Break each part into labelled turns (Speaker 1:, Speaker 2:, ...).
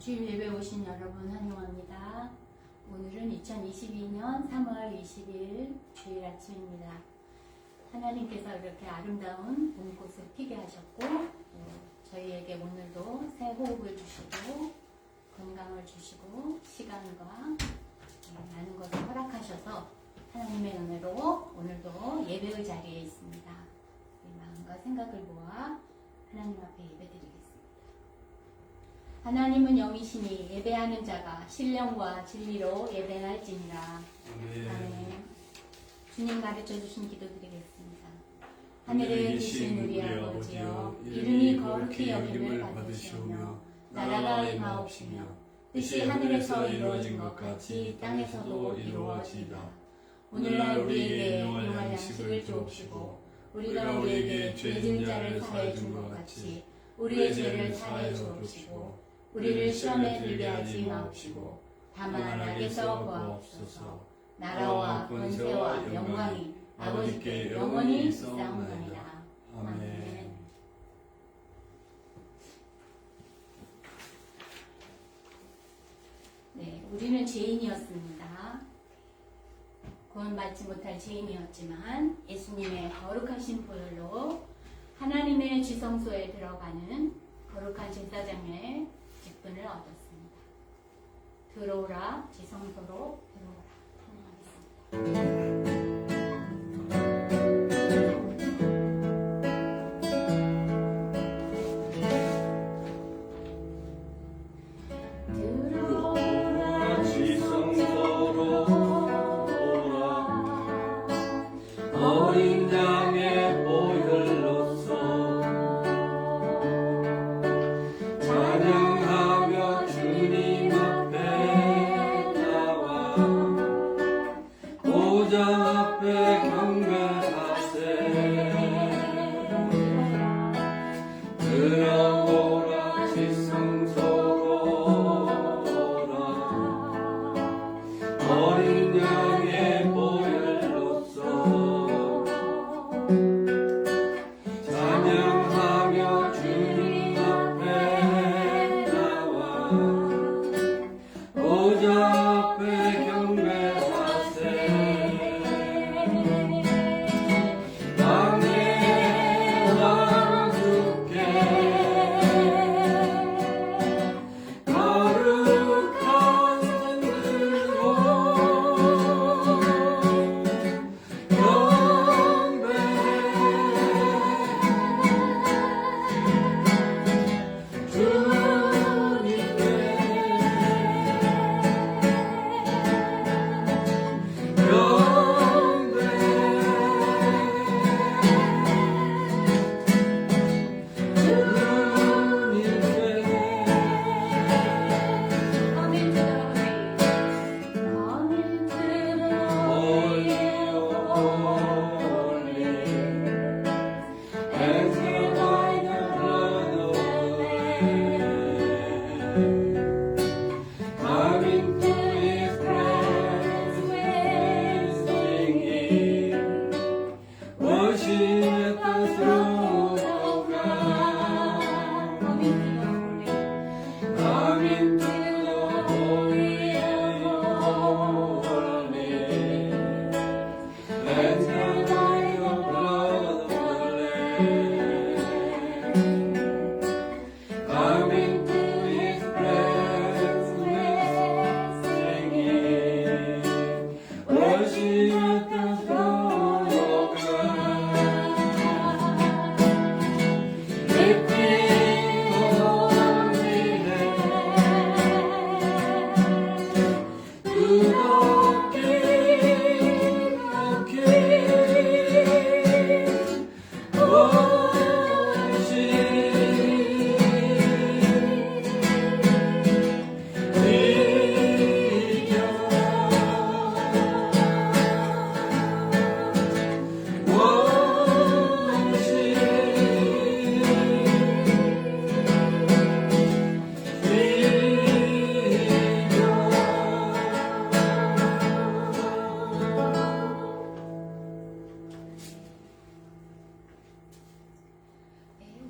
Speaker 1: 주일 예배 오신 여러분 환영합니다. 오늘은 2022년 3월 20일 주일 아침입니다. 하나님께서 이렇게 아름다운 봄꽃을 피게 하셨고 저희에게 오늘도 새 호흡을 주시고 건강을 주시고 시간과 많은 것을 허락하셔서 하나님의 은혜로 오늘도 예배의 자리에 있습니다. 마음과 생각을 모아 하나님 앞에 예배드리겠습니다. 하나님은 영이시니 예배하는 자가 신령과 진리로 예배할지니라. 아멘. 주님 가르쳐 주신 기도 드리겠습니다. 하늘에 계신 우리 아버지여, 이름이 거룩히 여김을 받으시오며 나라가 임하옵시며 뜻이 하늘에서 이루어진 것 같이 땅에서도 이루어지이다. 오늘날 우리에게 일용할 양식을 주옵시고 우리가 우리에게 죄 지은 자를 사하여 준 것 같이 우리의 죄를 사하여 주옵시고 우리를 시험에 들게 하지 마옵시고 다만 악에서 구하옵소서. 나라와 권세와 영광이 아버지께 영원히 있사옵나이다. 아멘. 네, 우리는 죄인이었습니다. 구원받지 못할 죄인이었지만 예수님의 거룩하신 보혈로 하나님의 지성소에 들어가는 거룩한 제사장의 직분을 얻었습니다. 들어오라, 지성소로 들어오라. 찬양하겠습니다.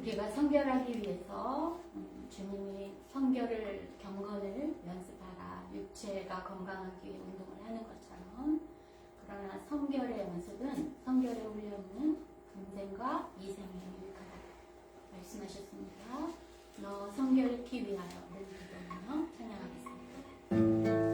Speaker 1: 우리가 성결하기 위해서 주님이 성결을 경건을 연습하라, 육체가 건강하기 위해 운동을 하는 것처럼, 그러나 성결의 연습은 성결의 훈련은 금생과 이생에 유익하다 말씀하셨습니다. 너 성결케 위하여를 기도하며 찬양하겠습니다.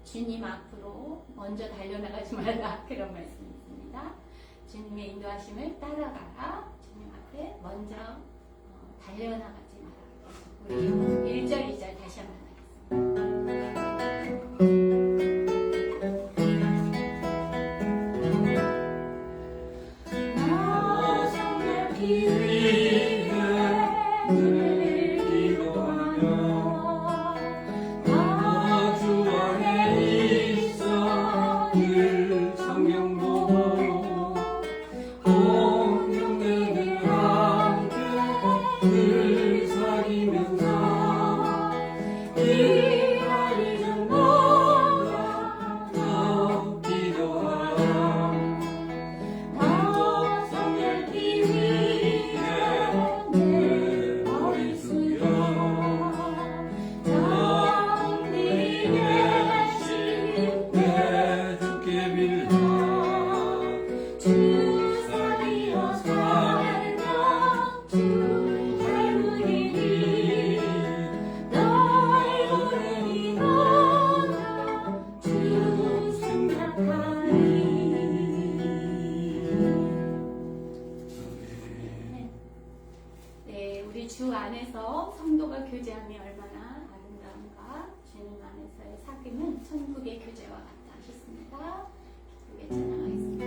Speaker 1: 주님 앞으로 먼저 달려나가지 말라, 그런 말씀이 있습니다. 주님의 인도하심을 따라가라. 주님 앞에 먼저 달려나가지 마라. 우리 1절, 2절 다시 한번 주 안에서 성도가 교제함이 얼마나 아름다운가. 주님 안에서의 사귐은 천국의 교제와 같다 하셨습니다. 기쁘게 찬양하겠습니다.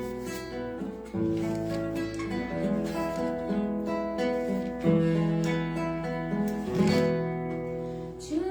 Speaker 2: 주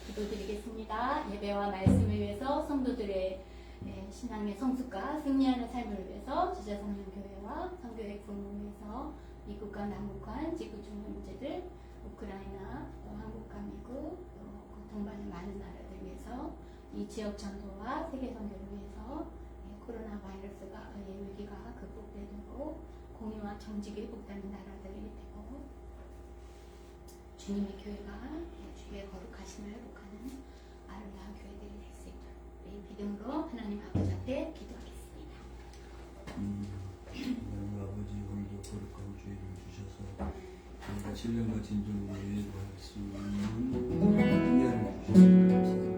Speaker 1: 기도드리겠습니다. 예배와 말씀을 위해서 성도들의 신앙의 성숙과 승리하는 삶을 위해서 지자성령교회와 성교회 부흥을 위해서 미국과 남북한 지구 중의 문제들, 우크라이나, 또 한국과 미국, 또 동반의 많은 나라들 위해서 이 지역 전도와 세계 선교를 위해서 코로나 바이러스가 위기가 극복되도록 공의와 정직이 회복되는 나라들이 되고 주님의 교회가 주의 거룩하심을 회복하는 아름다운 교회들이 될 수 있도록 우리 믿음으로 하나님 아버지 앞에 기도하겠습니다.
Speaker 2: 하나님 아버지, 오늘도 거룩한 주의를 주셔서 저희가 신령과 진정으로 예배할 수 있는 은혜를 주셔서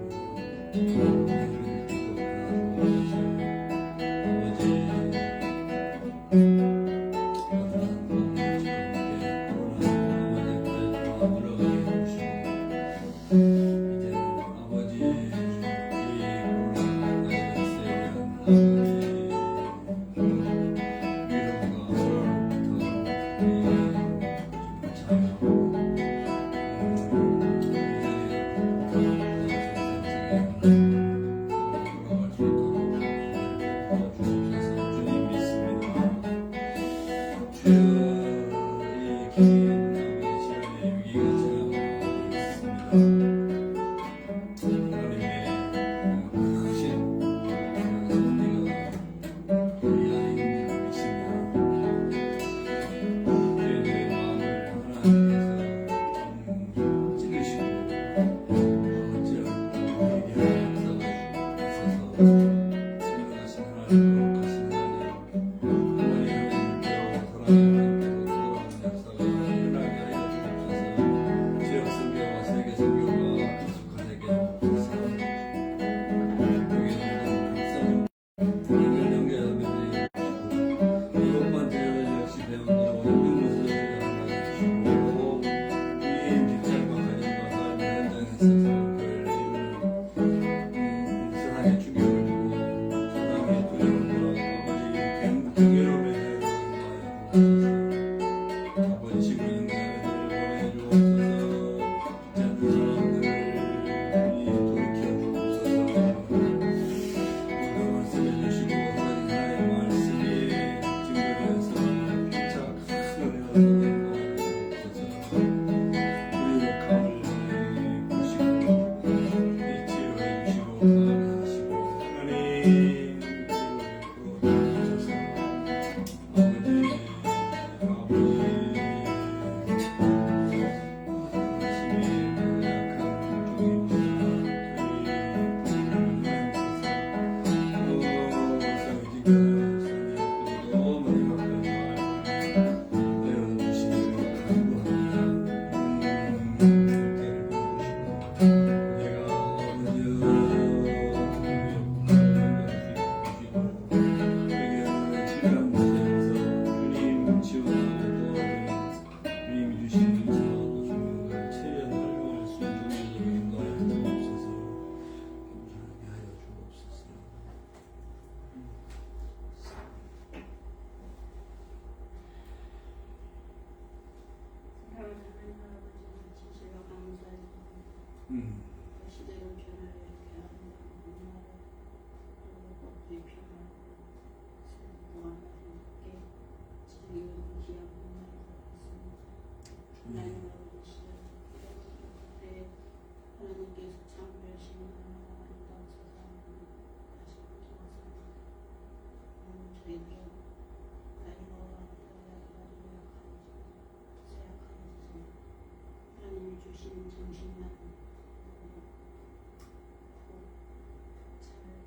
Speaker 3: 시대로 변화를 이렇게 하는 문화를 또 변화를 보완하게 지금 기약 문화를 있습니다. 하나님 아버지 시대 그때 하나님께서 참 열심히 아름다운 세상을 다시 통해서 저희들은 나이와 하나님이 주신 정신만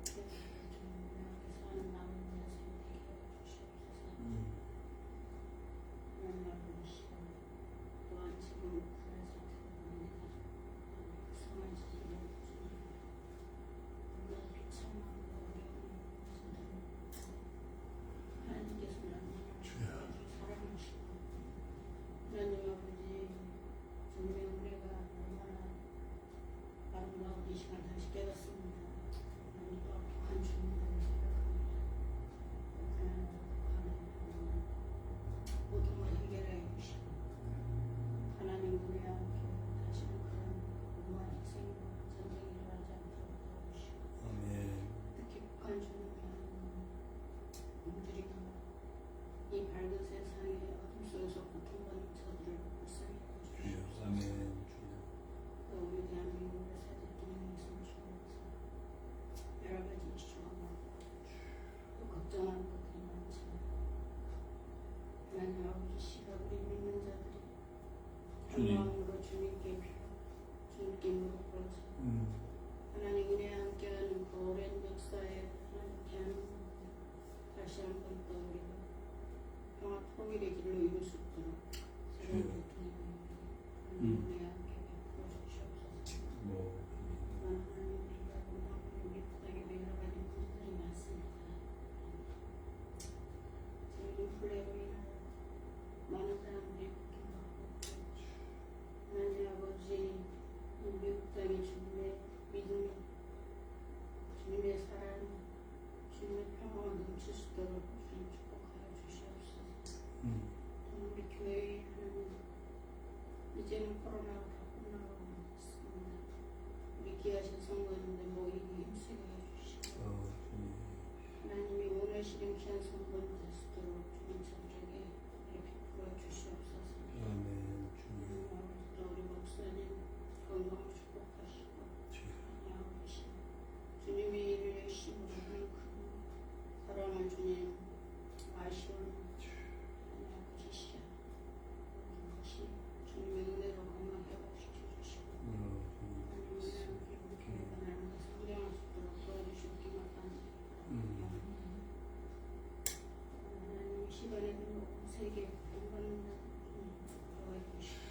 Speaker 3: 잘 주님께서는 남은 인생 되게 주시옵소서. 하나님 아버지 또한 지금 우크라이나 사태가 성한 지지를 너무 비참한 어려운 하나님께서는 사랑하시고 하나님 아버지 정말 우리가 얼마나 아름다운 이 시간 다시 깨닫습니다. 하나님 또 악한 주님들을 생각합니다. 하나님 모든 걸 해결해 주시고 하나님 우리 함께 다시는 그런 무한 희생과 다시 한 번 더 우리가 평화 통일의 길로 이룰 수 있도록 새로운 대통령님 하나님의 함께 베풀어 주시옵소서. 하나님 우리가 우리 땅에 여러 가지 문제들이 많습니다. 지금 인플레로 인하여 많은 사람들이 고통받고 하나님 아버지 미국 땅의 주님의 믿음 주님의 사랑 주님의 평화가 넘칠 수 있도록 주님 축복하여 주시옵소서. 또 우리 교회에 하나님 이제는 코로나가 다 끝나가고 있습니다. 우리 귀하신 성도님들 모이기 힘쓰게 해주시고 하나님이 원하시는 귀한 성도님 될 수 있도록 주님 저녁에 이렇게 베풀어 주시옵소서. 또 우리 목사님 건강을 축복하시고 양호하시고 주님의 일을 열심히 하는 그 사랑을 주님 아시오는 아버지시여 것이 주님의 은혜로 건강 회복시켜 주시고 하나님은 우리 교회가 날마다 성장할 수 있도록 도와주시고 기막합니다. 하나님 이 시간에도 세계 공부하는 도와주시고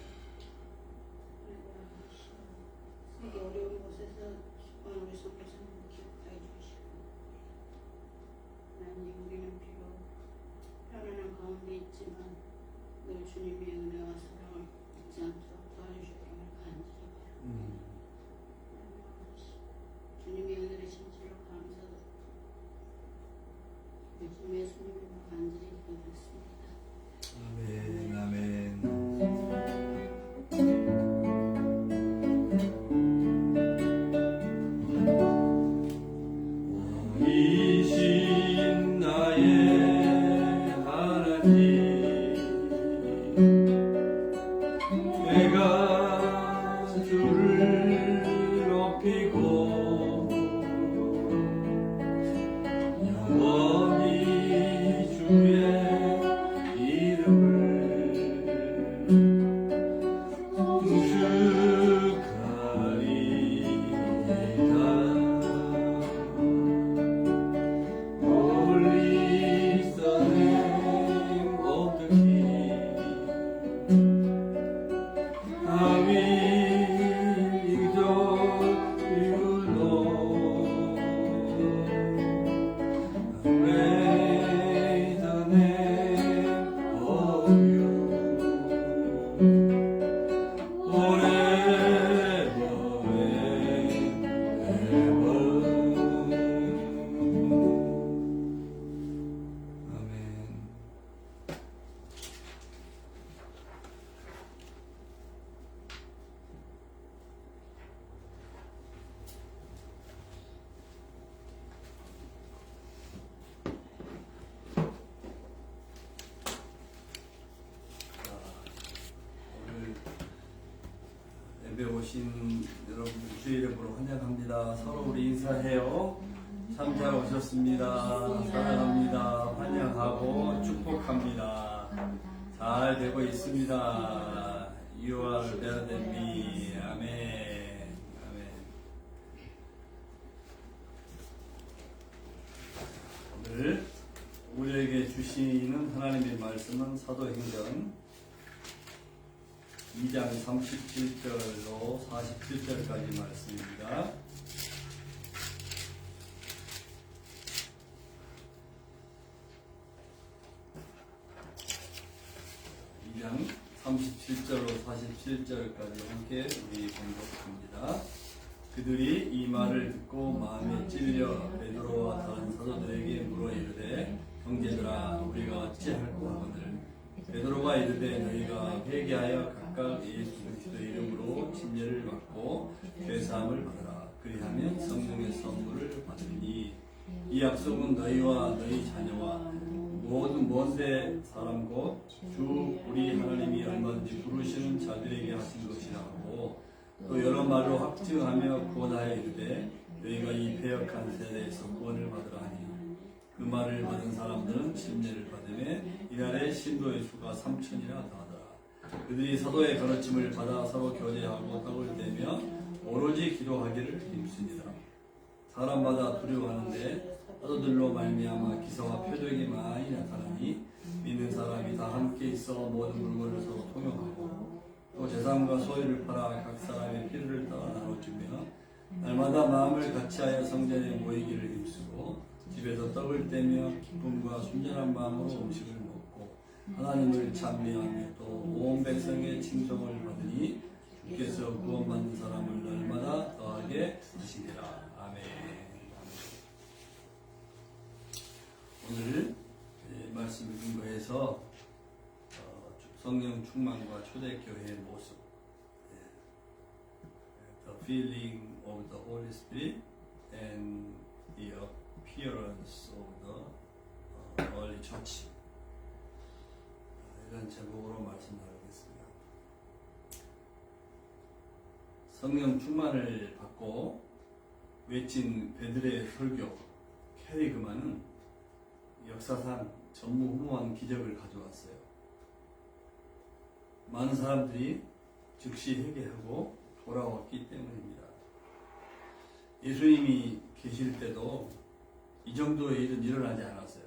Speaker 3: 세계 어려운 곳에서 수고한 우리 선교사님 기억하여 주시고 하나님 우리는 비록 편안한 가운데 있지만 늘 주님의 은혜와 사랑을 잊지 않도록 도와주시기를 간절히 바랍니다. 주님의 은혜를 진실로 감사드리고 주님의 손님으로 간절히 기도했습니다.
Speaker 2: 아멘, 아멘. 이신 나의 하나님, 내가 주를 높이고 영원히 주의 이름을 축하리이다. 멀리 있어는 어떻게 아위 이적 이루도 외전에 어유 아멘. 오늘 예배 오신 여러분 주의 이름으로 환영합니다. 서로 우리 인사해요. 참 잘 오셨습니다. 사랑합니다. 환영하고 축복합니다. 잘 되고 있습니다. You are better than me. 아멘. 아멘. 오늘 우리에게 주시는 하나님의 말씀은 사도행전 2장 37절로 47절까지 말씀입니다. 2장 37절로 47절까지 함께 우리 봉독합니다. 그들이 이 말을 듣고 마음에 찔려 베드로와 다른 사도들에게 물어 이르되 형제들아 우리가 어찌할꼬 하거늘 베드로가 이르되 너희가 회개하여 각각 예수 그리스도의 이름으로 침례를 받고 죄사함을 받으라. 그리하면 성령의 선물을 받으리니 이 약속은 너희와 너희 자녀와 모든 먼데 사람 곧 주 우리 하나님이 얼마든지 부르시는 자들에게 하신 것이라고 또 여러 말로 확증하며 구원하여 이르되 너희가 이 패역한 세대에서 구원을 받으라 하니 그 말을 받은 사람들은 침례를 받으며 이날에 신도의 수가 3,000이나 나더라. 그들이 사도의 가르침을 받아 서로 교제하고 떡을 떼며 오로지 기도하기를 힘쓰니라. 사람마다 두려워하는데 사도들로 말미암아 기사와 표적이 많이 나타나니 믿는 사람이 다 함께 있어 모든 물건을 서로 통용하고 또 재산과 소유를 팔아 각 사람의 필요를 따라 나눠주며 날마다 마음을 같이하여 성전에 모이기를 힘쓰고 집에서 떡을 떼며 기쁨과 순전한 마음으로 음식을 먹고 하나님을 찬미하며 또 온 백성의 칭송을 받으니 주께서 구원받는 사람을 날마다 더하게 하시리라. 아멘. 오늘 말씀을 근거해서 성령 충만과 초대교회의 모습, the feeling of the Holy Spirit and the appearance of the early church, 이런 제목으로 말씀 나누겠습니다. 성령 충만을 받고 외친 베드로의 설교 캐리그만은 역사상 전무후무한 기적을 가져왔어요. 많은 사람들이 즉시 회개하고 돌아왔기 때문입니다. 예수님이 계실 때도 이 정도의 일은 일어나지 않았어요.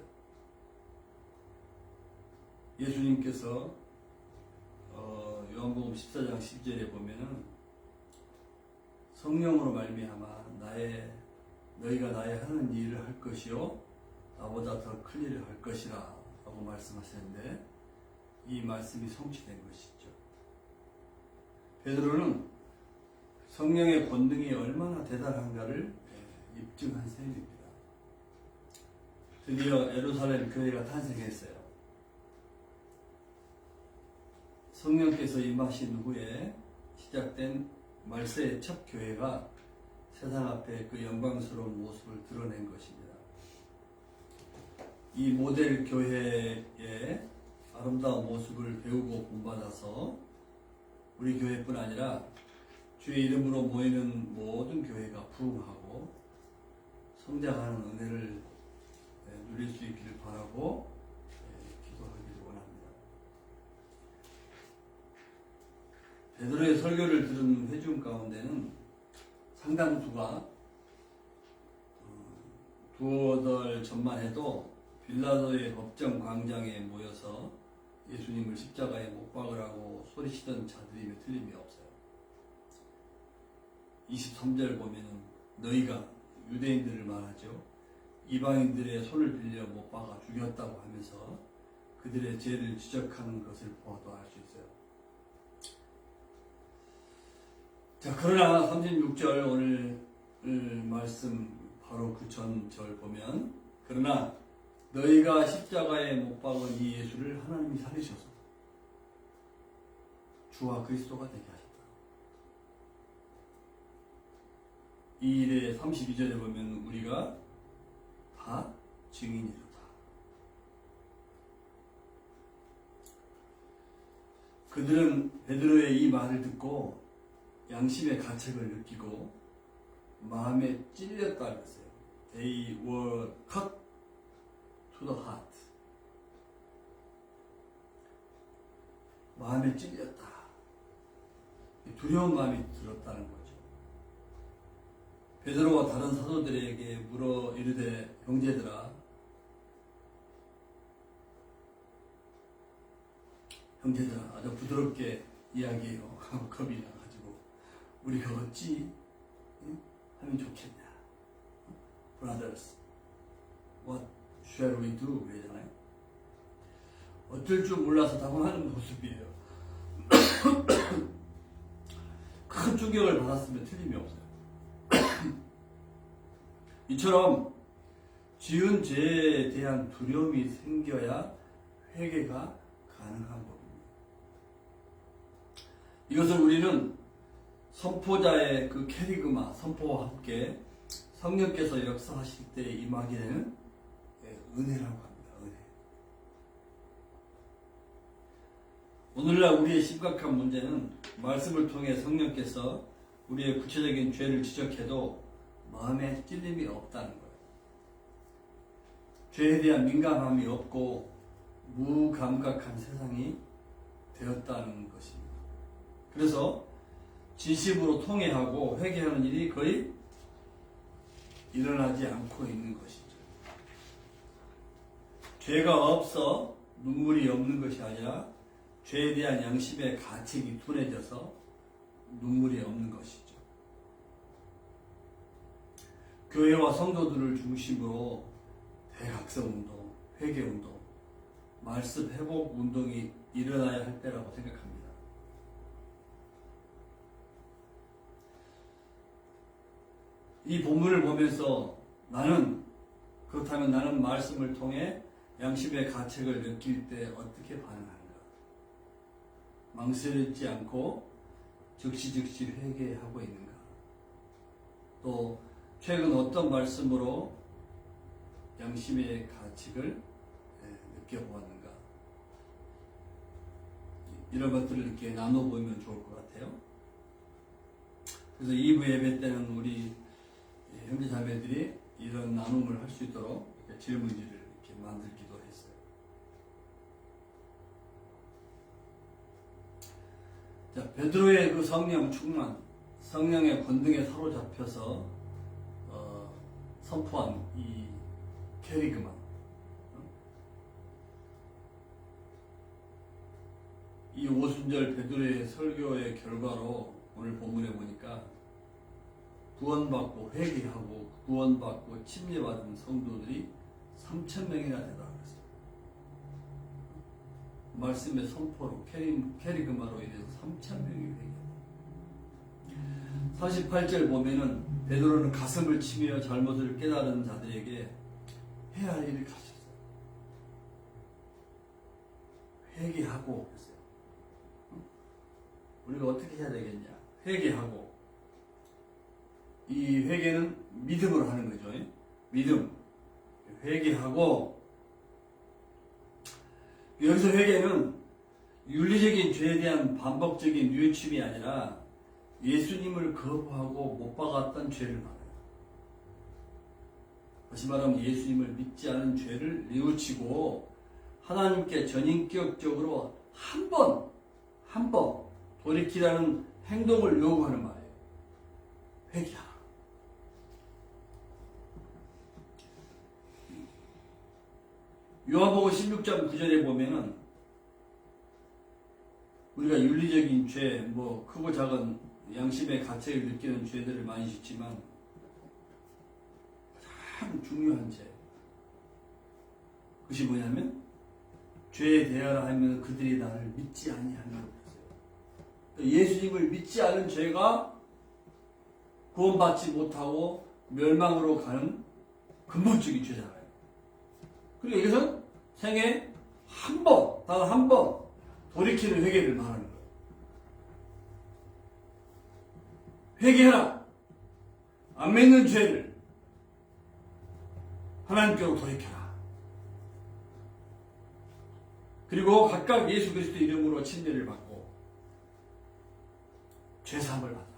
Speaker 2: 예수님께서 요한복음 14장 10절에 보면은 성령으로 말미암아 너희가 나의 하는 일을 할 것이요 나보다 더 큰 일을 할 것이라 라고 말씀하셨는데 이 말씀이 성취된 것이죠. 베드로는 성령의 권능이 얼마나 대단한가를 입증한 셈입니다. 드디어 예루살렘 교회가 탄생했어요. 성령께서 임하신 후에 시작된 말세의 첫 교회가 세상 앞에 그 영광스러운 모습을 드러낸 것입니다. 이 모델 교회의 아름다운 모습을 배우고 본받아서 우리 교회뿐 아니라 주의 이름으로 모이는 모든 교회가 부흥하고 성장하는 은혜를 누릴 수 있기를 바라고 기도하기를 원합니다. 베드로의 설교를 들은 회중 가운데는 상당수가 두어 달 전만 해도 빌라도의 법정 광장에 모여서 예수님을 십자가에 못 박으라고 소리치던 자들임에 틀림이 없어요. 23절 보면은 너희가 유대인들을 말하죠. 이방인들의 손을 빌려 못 박아 죽였다고 하면서 그들의 죄를 지적하는 것을 보아도 알 수 있어요. 자, 그러나 36절 오늘 말씀 바로 그 전절 보면 그러나 너희가 십자가에 못 박은 이 예수를 하나님이 살리셔서 주와 그리스도가 되게 하셨다. 이 일에 32절에 보면 우리가 다 증인이로다. 그들은 베드로의 이 말을 듣고 양심의 가책을 느끼고 마음에 찔렸다 그랬어요. They were cut to the heart. 마음에 찔렸다. 두려운 마음이 들었다는 거죠. 베드로와 다른 사도들에게 물어 이르되 형제들아, 아주 부드럽게 이야기해요. 겁이 나가지고 우리가 어찌 하면 좋겠냐. Brothers, what shall we do? 그러잖아요. 어쩔 줄 몰라서 당황하는 모습이에요. 큰 충격을 받았으면 틀림이 없어요. 이처럼 지은 죄에 대한 두려움이 생겨야 회개가 가능한 법입니다. 이것을 우리는 선포자의 그 캐리그마 선포와 함께 성령께서 역사하실 때 임하게 되는 은혜라고 합니다. 은혜. 오늘날 우리의 심각한 문제는 말씀을 통해 성령께서 우리의 구체적인 죄를 지적해도 마음에 찔림이 없다는 거예요. 죄에 대한 민감함이 없고 무감각한 세상이 되었다는 것입니다. 그래서 진심으로 통회하고 회개하는 일이 거의 일어나지 않고 있는 것이죠. 죄가 없어 눈물이 없는 것이 아니라 죄에 대한 양심의 가책이 둔해져서 눈물이 없는 것이죠. 교회와 성도들을 중심으로 대각성운동, 회개운동, 말씀 회복 운동이 일어나야 할 때라고 생각합니다. 이 본문을 보면서 그렇다면 나는 말씀을 통해 양심의 가책을 느낄 때 어떻게 반응하는가? 망설이지 않고 즉시 회개하고 있는가? 또 최근 어떤 말씀으로 양심의 가책을 느껴보았는가? 이런 것들을 이렇게 나눠보면 좋을 것 같아요. 그래서 2부 예배 때는 우리 형제 자매들이 이런 나눔을 할 수 있도록 질문지를 이렇게 만들기도 했어요. 자, 베드로의 그 성령 충만, 성령의 권능에 사로잡혀서 선포한 이 캐리그마, 이 오순절 베드로의 설교의 결과로 오늘 본문에 보니까 구원받고 회개하고 구원받고 침례받은 성도들이 3,000명이나 되더라고요. 말씀의 선포로 캐리그마로 인해서 3,000명이 회개. 48절 보면은 베드로는 가슴을 치며 잘못을 깨달은 자들에게 해야 할 일을 가르쳤어요. 회개하고 했어요. 우리가 어떻게 해야 되겠냐? 회개하고. 이 회개는 믿음으로 하는 거죠. 믿음. 회개하고, 여기서 회개는 윤리적인 죄에 대한 반복적인 뉘우침이 아니라 예수님을 거부하고 못 박았던 죄를 말해요. 다시 말하면 예수님을 믿지 않은 죄를 뉘우치고 하나님께 전인격적으로 한 번 돌이키라는 행동을 요구하는 말이에요. 회개하라. 요한복음 16장 9절에 보면은 우리가 윤리적인 죄, 크고 작은 양심의 가책을 느끼는 죄들을 많이 짓지만 가장 중요한 죄, 그것이 뭐냐면 죄에 대하라 하면 그들이 나를 믿지 아니하는 것이에요. 예수님을 믿지 않은 죄가 구원받지 못하고 멸망으로 가는 근본적인 죄잖아요. 그리고 이것은 생애 단 한 번 돌이키는 회개를 말하는 거예요. 회개하라. 안 맺는 죄를 하나님께로 돌이켜라. 그리고 각각 예수 그리스도 이름으로 침례를 받고 죄사함을 받아라.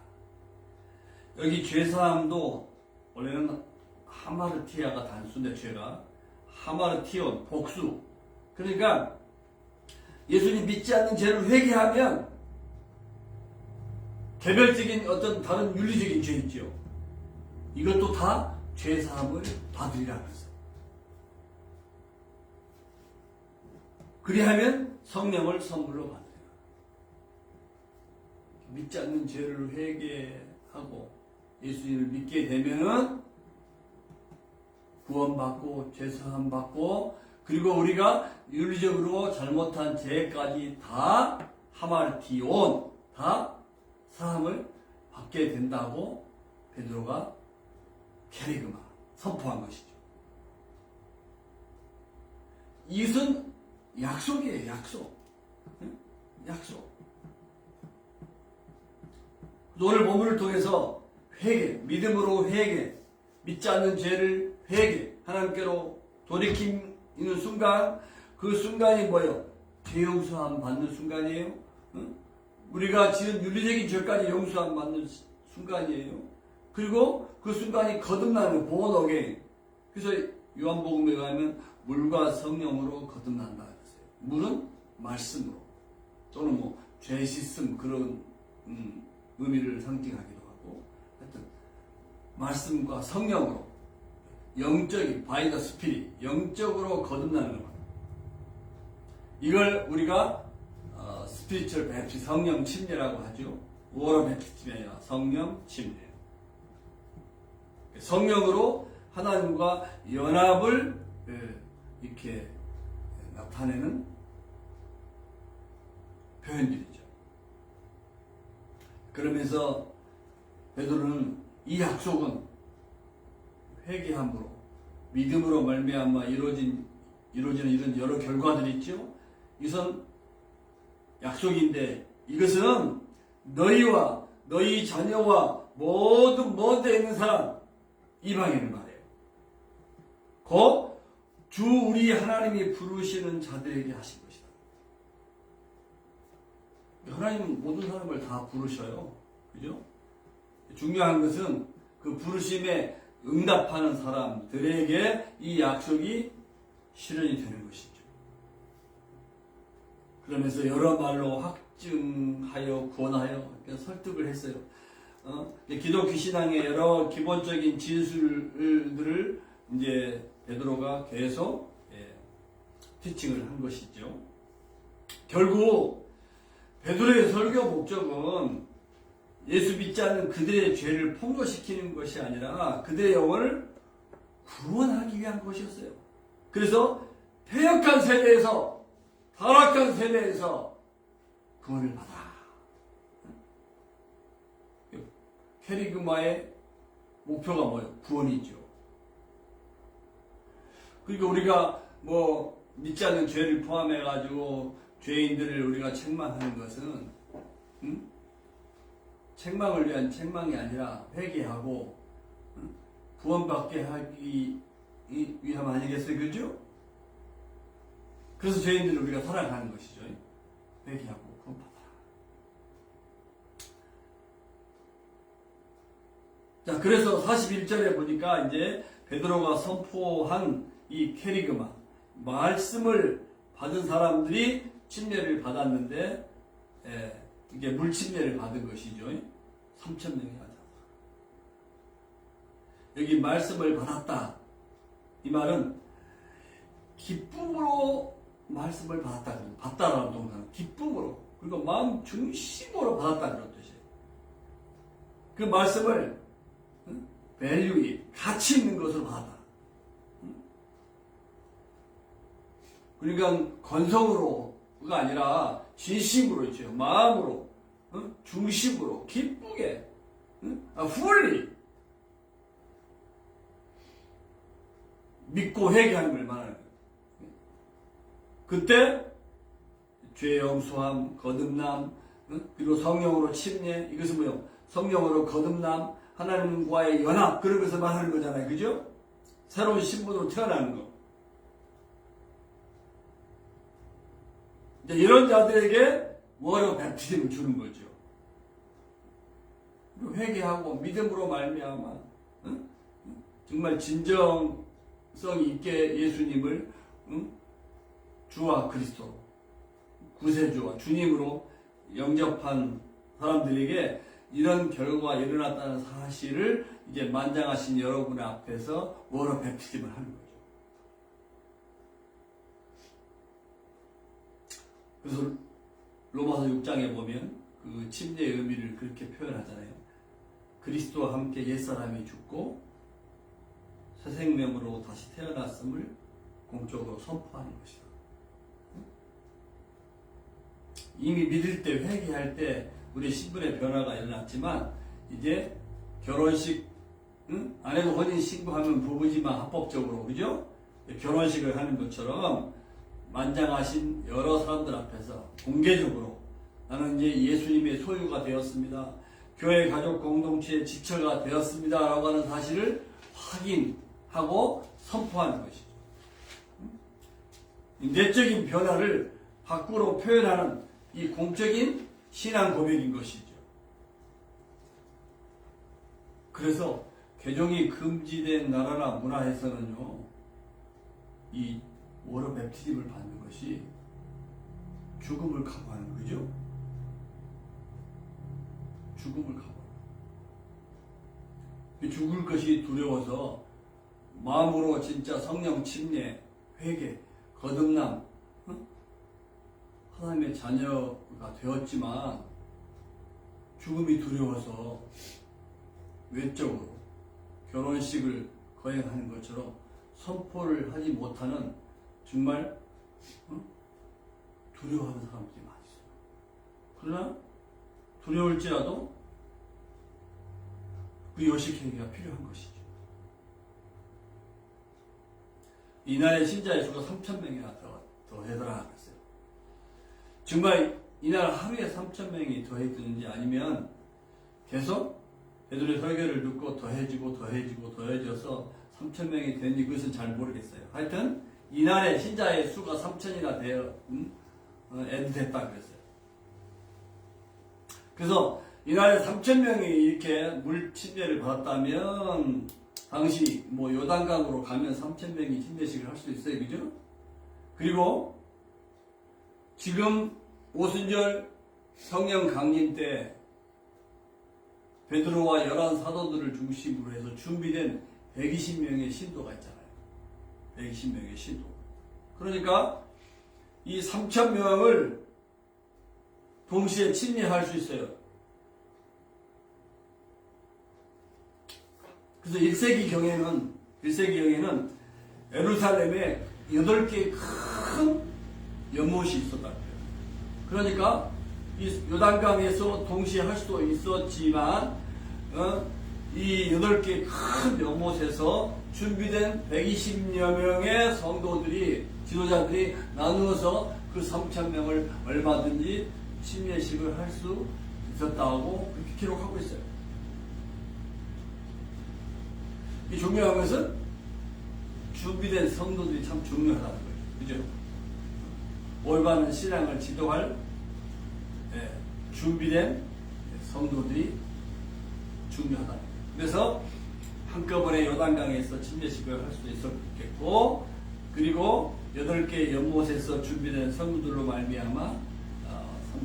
Speaker 2: 여기 죄사함도 원래는 하마르티아가 단수인데 죄가 하마르티온 복수. 그러니까 예수님 믿지 않는 죄를 회개하면 개별적인 어떤 다른 윤리적인 죄 있죠. 이것도 다 죄사함을 받으리라 그랬어요. 그리하면 성령을 선물로 받으리라. 믿지 않는 죄를 회개하고 예수님을 믿게 되면은 구원받고 죄사함 받고 그리고 우리가 윤리적으로 잘못한 죄까지 다 하마르티온 다 사함을 받게 된다고 베드로가 캐리그마 선포한 것이죠. 이것은 약속이에요. 약속. 오늘 본문을 통해서 회개, 믿음으로 회개, 믿지 않는 죄를 회개, 하나님께로 돌이키는 순간, 그 순간이 뭐예요? 죄 용서함 받는 순간이에요. 우리가 지은 윤리적인 죄까지 용서함 받는 순간이에요. 그리고 그 순간이 거듭나는 born again. 그래서 요한복음에 가면 물과 성령으로 거듭난다 그랬어요. 물은 말씀으로 또는 죄 씻음 그런 의미를 상징하기도 하고 하여튼 말씀과 성령으로 영적인 바이 더 스피릿, 영적으로 거듭나는 것. 이걸 우리가 스피리추얼 뱀피 성령 침례라고 하죠. 워러 뱀피즘이에요. 성령 침례. 성령으로 하나님과 연합을 이렇게 나타내는 표현들이죠. 그러면서 베드로는 이 약속은 회개함으로 믿음으로 말미암아 이루어지는 이런 여러 결과들이 있죠. 이것은 약속인데 이것은 너희와 너희 자녀와 모든 먼 데 있는 사람 이방인을 말해요. 곧 주 우리 하나님이 부르시는 자들에게 하신 것이다. 하나님은 모든 사람을 다 부르셔요. 그죠? 중요한 것은 그 부르심에 응답하는 사람들에게 이 약속이 실현이 되는 것이죠. 그러면서 여러 말로 확증하여 구원하여 설득을 했어요. 기독교 신앙의 여러 기본적인 진술들을 이제 베드로가 계속 티칭을 한 것이죠. 결국 베드로의 설교 목적은 예수 믿지 않는 그들의 죄를 폭로시키는 것이 아니라 그들의 영혼을 구원하기 위한 것이었어요. 그래서 패역한 세대에서 타락한 세대에서 구원을 받아. 캐리그마의 목표가 뭐예요? 구원이죠. 그러니까 우리가 믿지 않는 죄를 포함해가지고 죄인들을 우리가 책망하는 것은 책망을 위한 책망이 아니라 회개하고 구원받게 하기 위함 아니겠어요? 그죠? 그래서 죄인들을 우리가 사랑하는 것이죠. 회개하고 구원받아라. 자, 그래서 41절에 보니까 이제 베드로가 선포한 이 캐리그마 말씀을 받은 사람들이 침례를 받았는데 이게 물침례를 받은 것이죠. 3,000명이 하자. 여기 말씀을 받았다. 이 말은 기쁨으로 말씀을 받았다. 받다라는 동사는 기쁨으로, 그리고 마음 중심으로 받았다 그런 뜻이에요. 그 말씀을 밸류이 가치 있는 것으로 받았다. 그러니까 건성으로가 아니라 진심으로 있죠. 마음으로, 중심으로, 기쁘게, fully 믿고 회개하는 걸 말하는 거예요. 그때 죄 용서함, 거듭남, 그리고 성령으로 침례, 이것은 뭐예요? 성령으로 거듭남, 하나님과의 연합, 그런 것을 말하는 거잖아요. 그죠? 새로운 신분으로 태어나는 거. 이제 이런 자들에게 워러 뱀피즘을 주는 거죠. 회개하고 믿음으로 말미암아 정말 진정성 있게 예수님을 주와 그리스도, 구세주와 주님으로 영접한 사람들에게 이런 결과가 일어났다는 사실을 이제 만장하신 여러분 앞에서 워러 뱀피즘을 하는 거죠. 그래서 로마서 6장에 보면 그 침례의 의미를 그렇게 표현하잖아요. 그리스도와 함께 옛사람이 죽고 새 생명으로 다시 태어났음을 공적으로 선포하는 것이다. 이미 믿을 때, 회개할 때 우리 신분의 변화가 일어났지만 이제 결혼식 안 해도 혼인 신고하면 부부지만 합법적으로, 그죠? 결혼식을 하는 것처럼 만장하신 여러 사람들 앞에서 공개적으로 나는 이제 예수님의 소유가 되었습니다. 교회 가족 공동체의 지체가 되었습니다. 라고 하는 사실을 확인하고 선포하는 것이죠. 내적인 변화를 밖으로 표현하는 이 공적인 신앙 고백인 것이죠. 그래서 개종이 금지된 나라나 문화에서는요, 이 워러 뱀피즘을 받는 것이 죽음을 각오하는 거죠. 죽음을 각오. 죽을 것이 두려워서 마음으로 진짜 성령 침례, 회개, 거듭남, 하나님의 자녀가 되었지만 죽음이 두려워서 외적으로 결혼식을 거행하는 것처럼 선포를 하지 못하는 정말 두려워하는 사람들이 많이 있어요. 그러나 두려울지라도 그 여식행위가 필요한 것이죠. 이날에 신자의 수가 3,000명이나 더 해달하겠어요. 정말 이날 하루에 3,000명이 더해지는지 아니면 계속 베드로의 설교를 듣고 더해져서 3,000명이 되는지 그것은 잘 모르겠어요. 하여튼 이날에 신자의 수가 3,000이나 되어 됐다 그랬어요. 그래서 이날에 3,000명이 이렇게 물 침례를 받았다면 당시 뭐 요단강으로 가면 3,000명이 침례식을 할 수 있어요. 그죠? 그리고 지금 오순절 성령 강림 때 베드로와 11 사도들을 중심으로 해서 준비된 120명의 신도가 있잖아요. 120명의 신도. 그러니까 이 3,000명을 동시에 침례할 수 있어요. 그래서 1세기경에는 예루살렘에 8개의 큰 연못이 있었다. 그러니까 이 요단강에서 동시에 할 수도 있었지만 이 8개의 큰 연못에서 준비된 120여 명의 성도들이 지도자들이 나누어서 그 3,000명을 얼마든지 침례식을 할 수 있었다고 그렇게 기록하고 있어요. 이 중요한 것은 준비된 성도들이 참 중요하다는 거예요. 그죠? 올바른 신앙을 지도할 준비된 성도들이 중요하다. 그래서 한꺼번에 요단강에서 침례식을 할 수 있었겠고, 그리고 8개의 연못에서 준비된 성도들로 말미암아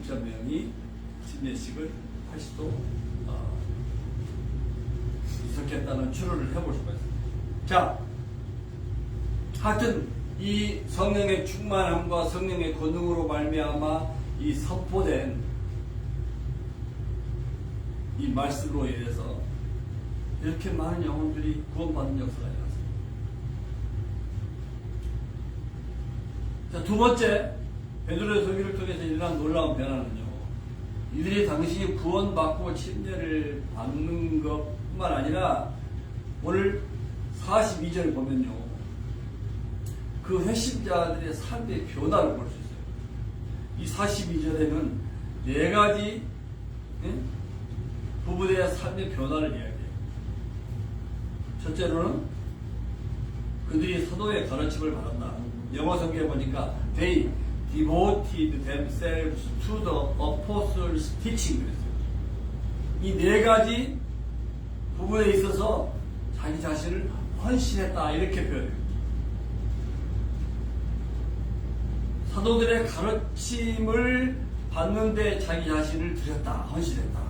Speaker 2: 3,000명이 침례식을 할 수도 있었겠다는 추론을 해볼 수가 있습니다. 자, 하여튼 이 성령의 충만함과 성령의 권능으로 말미암아 이 선포된 이 말씀으로 인해서 이렇게 많은 영혼들이 구원받는 역사가 일어났습니다. 자, 두 번째 베드로의 설교를 통해서 일어난 놀라운 변화는요, 이들이 당시 구원받고 침례를 받는 것뿐만 아니라 오늘 42절 보면요, 그 회심자들의 삶의 변화를 볼 수 있어요. 이 42절에는 4가지 부부들의 삶의 변화를 이야기해요. 첫째로는 그들이 사도의 가르침을 받았다. 영어 성경에 보니까 they devoted themselves to the apostles' teaching 그랬어요. 이 4가지 부분에 있어서 자기 자신을 헌신했다 이렇게 표현해요. 사도들의 가르침을 받는데 자기 자신을 드렸다, 헌신했다.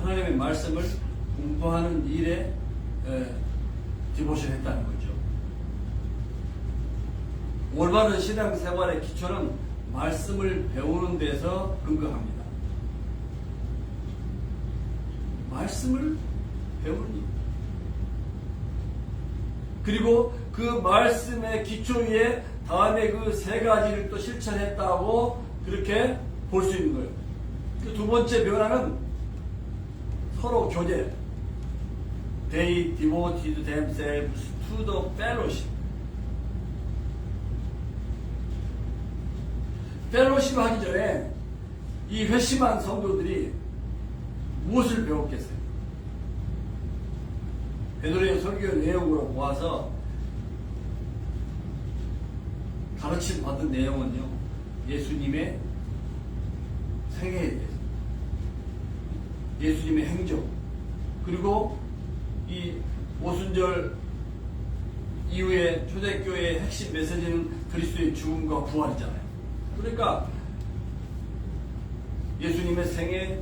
Speaker 2: 하나님의 말씀을 공부하는 일에 디보션 했다는 거죠. 올바른 신앙생활의 기초는 말씀을 배우는 데서 근거합니다. 말씀을 배우는 일. 그리고 그 말씀의 기초 위에 다음에 그 3가지를 또 실천했다고 그렇게 볼 수 있는 거예요. 그 두 번째 변화는 서로 교제. They devoted themselves to the fellowship. 펠로십 하기 전에 이 회심한 성도들이 무엇을 배웠겠어요? 베드로의 설교 내용으로 보아서 가르침 받은 내용은요, 예수님의 생애에 대해서, 예수님의 행적, 그리고 이 오순절 이후에 초대교회의 핵심 메시지는 그리스도의 죽음과 부활이잖아요. 그러니까 예수님의 생애,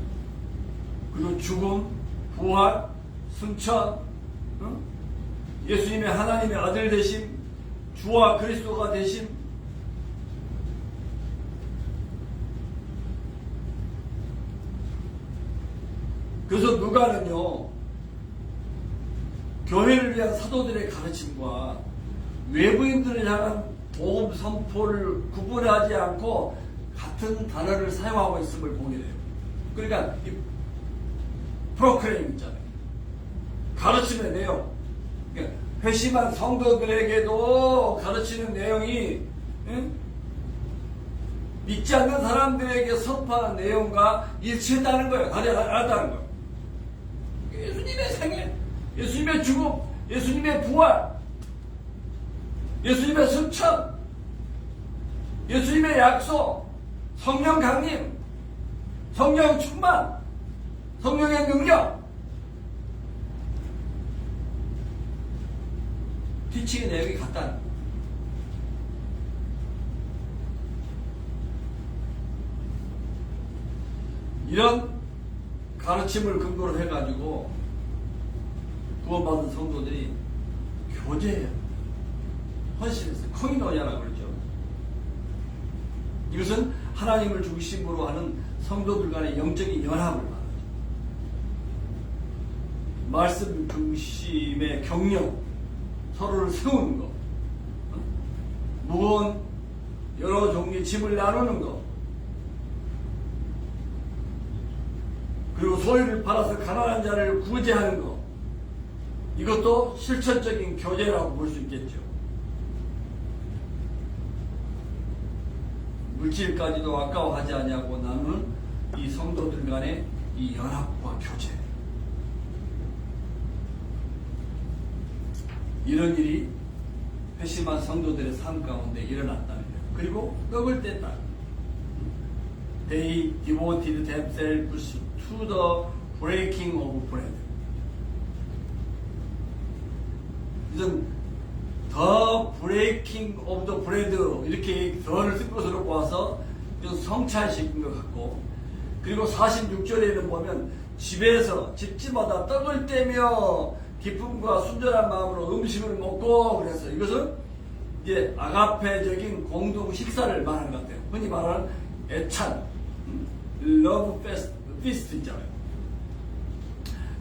Speaker 2: 그리고 죽음, 부활, 승천, 예수님의 하나님의 아들 되심, 주와 그리스도가 되심, 그래서 누가는요, 교회를 위한 사도들의 가르침과 외부인들을 향한 복음 선포를 구분하지 않고 같은 단어를 사용하고 있음을 보게 돼요. 그러니까 이 프로크레임 있잖아요. 가르침의 내용. 그러니까 회심한 성도들에게도 가르치는 내용이 믿지 않는 사람들에게 선포하는 내용과 일치했다는 거예요. 다르다는 거예요. 예수님의 생애, 예수님의 죽음, 예수님의 부활, 예수님의 승천, 예수님의 약속, 성령 강림, 성령 충만, 성령의 능력, 티칭의 내용이 같다는 거예요. 이런 가르침을 근거로 해가지고 구원받은 성도들이 교제해요. 헌신해서 코이노니아라고 그러죠. 이것은 하나님을 중심으로 하는 성도들 간의 영적인 연합을 말하죠. 말씀 중심의 격려, 서로를 세우는 것, 무거운 여러 종류의 짐을 나누는 것, 그리고 소유를 팔아서 가난한 자를 구제하는 것, 이것도 실천적인 교제라고 볼 수 있겠죠. 물질까지도 아까워하지 아니하고 나누는 이 성도들 간의 이 연합과 교제, 이런 일이 회심한 성도들의 삶 가운데 일어났다는 거예요. 그리고 떡을 뗐다. They devoted themselves to the breaking of bread. 이런 the breaking of the bread 이렇게 더를 쓴 것으로 보아서 좀 성찰시킨 것 같고, 그리고 46절에는 보면 집에서 집집마다 떡을 떼며 기쁨과 순전한 마음으로 음식을 먹고 그래서 이것은 이제 아가페적인 공동 식사를 말하는 것 같아요. 흔히 말하는 애찬, 러브 피스트 있잖아요.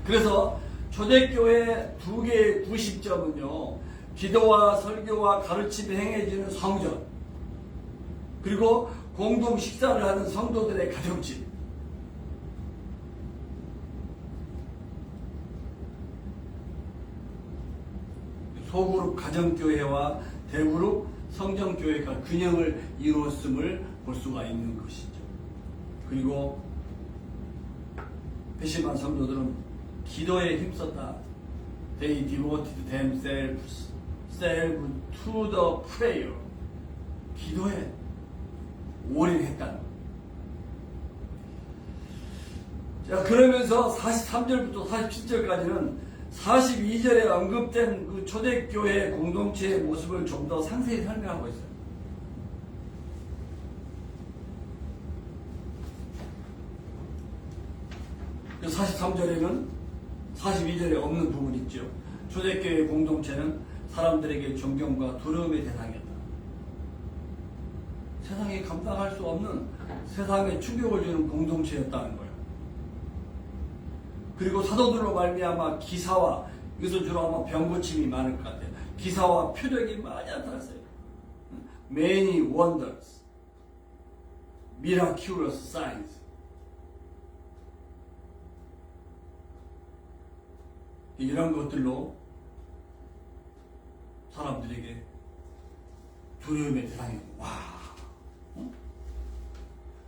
Speaker 2: 그래서 초대교회 두 개의 구심점은요, 기도와 설교와 가르침이 행해지는 성전, 그리고 공동 식사를 하는 성도들의 가정집. 소그룹 가정교회와 대그룹 성전교회가 균형을 이루었음을 볼 수가 있는 것이죠. 그리고 회심한 성도들은 기도에 힘썼다. They devoted themselves to the prayer. 기도에 올인했다. 자, 그러면서 43절부터 47절까지는 42절에 언급된 그 초대교회 공동체의 모습을 좀 더 상세히 설명하고 있어요. 그 43절에는 42절에 없는 부분이 있죠. 초대교회 공동체는 사람들에게 존경과 두려움의 대상이었다. 세상이 감당할 수 없는 세상에 충격을 주는 공동체였다는 거예요. 그리고 사도들로 말미암아 기사와, 이것은 주로 아마 병고침이 많을 것 같아요. 기사와 표적이 많이 나타났어요. Many wonders, miraculous signs. 이런 것들로 사람들에게 두려움의 대상이, 와,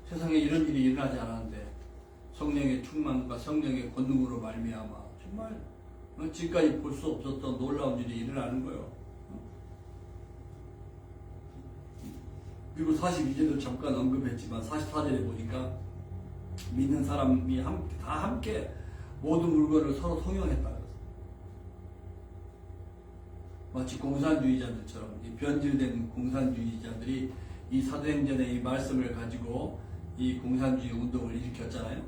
Speaker 2: 세상에 이런 일이 일어나지 않았는데 성령의 충만과 성령의 권능으로 말미암아 정말 지금까지 볼 수 없었던 놀라운 일이 일어나는 거예요. 그리고 42절도 잠깐 언급했지만 44절에 보니까 믿는 사람이 다 함께 모든 물건을 서로 통용했다. 마치 공산주의자들처럼, 이 변질된 공산주의자들이 이 사도행전의 이 말씀을 가지고 이 공산주의 운동을 일으켰잖아요.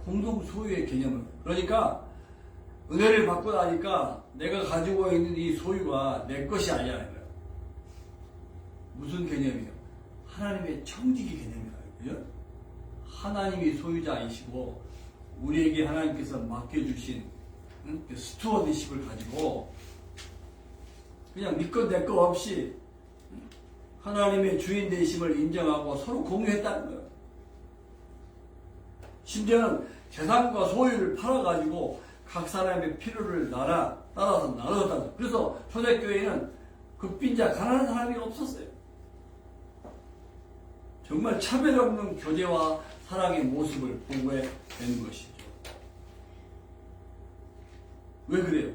Speaker 2: 공동 소유의 개념을. 그러니까 은혜를 받고 나니까 내가 가지고 있는 이 소유가 내 것이 아니라는 거예요. 무슨 개념이에요? 하나님의 청지기 개념이에요. 그죠? 하나님이 소유자이시고 우리에게 하나님께서 맡겨주신 그 스튜어드십을 가지고 그냥 니꺼 내꺼 없이 하나님의 주인 되심을 인정하고 서로 공유했다는 거예요. 심지어는 재산과 소유를 팔아가지고 각 사람의 필요를 따라서 나누었다는 거예요. 그래서 초대교회에는 급빈자 가난한 사람이 없었어요. 정말 차별 없는 교제와 사랑의 모습을 보게 되는 것이죠. 왜 그래요?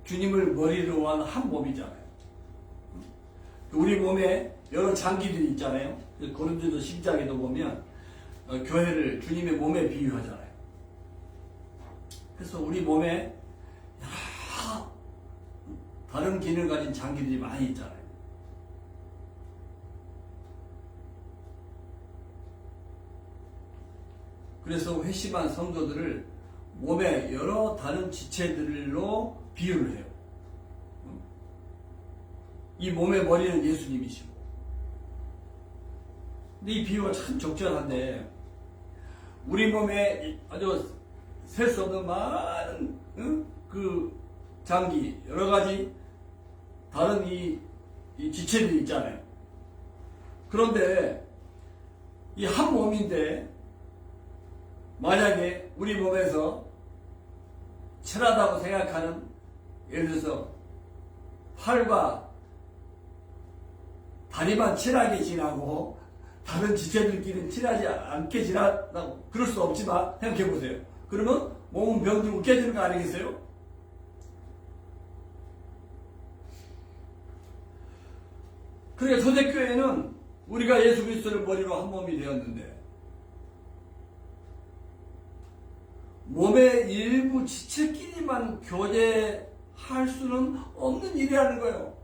Speaker 2: 주님을 머리로 한 몸이잖아요. 우리 몸에 여러 장기들이 있잖아요. 고린도서 10장에도 보면 교회를 주님의 몸에 비유하잖아요. 그래서 우리 몸에 여러 다른 기능을 가진 장기들이 많이 있잖아요. 그래서 회심한 성도들을 몸의 여러 다른 지체들로 비유를 해요. 이 몸의 머리는 예수님이시고. 근데 이 비유가 참 적절한데, 우리 몸에 아주 셀 수 없는 많은 그 장기, 여러 가지 다른 이 지체들이 있잖아요. 그런데 이 한 몸인데, 만약에 우리 몸에서 칠하다고 생각하는, 예를 들어서 팔과 다리만 칠하게 지나고 다른 지체들끼리는 칠하지 않게 지나다고 그럴 수 없지만 생각해 보세요. 그러면 몸은 병들고 깨지는 거 아니겠어요? 그러니까 초대교회는 우리가 예수 그리스도를 머리로 한 몸이 되었는데 몸의 일부 지체끼리만 교제할 수는 없는 일이라는 거예요.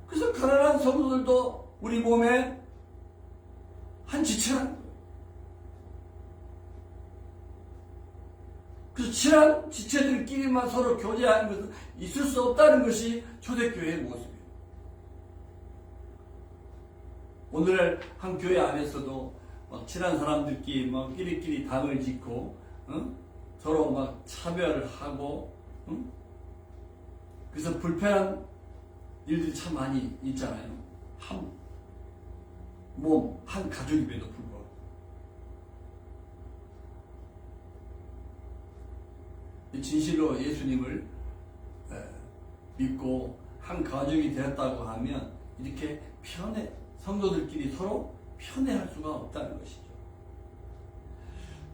Speaker 2: 그래서 가난한 성도들도 우리 몸에 한 지체라는 거예요. 그래서 친한 지체들끼리만 서로 교제하는 것은 있을 수 없다는 것이 초대교회의 모습이에요. 오늘 한 교회 안에서도 막 친한 사람들끼리 막 끼리끼리 당을 짓고 서로 막 차별을 하고 그래서 불편한 일들이 참 많이 있잖아요. 한 몸, 한 가족임에도 불구하고. 진실로 예수님을 믿고 한 가족이 되었다고 하면 이렇게 성도들끼리 서로 편애할 수가 없다는 것이죠.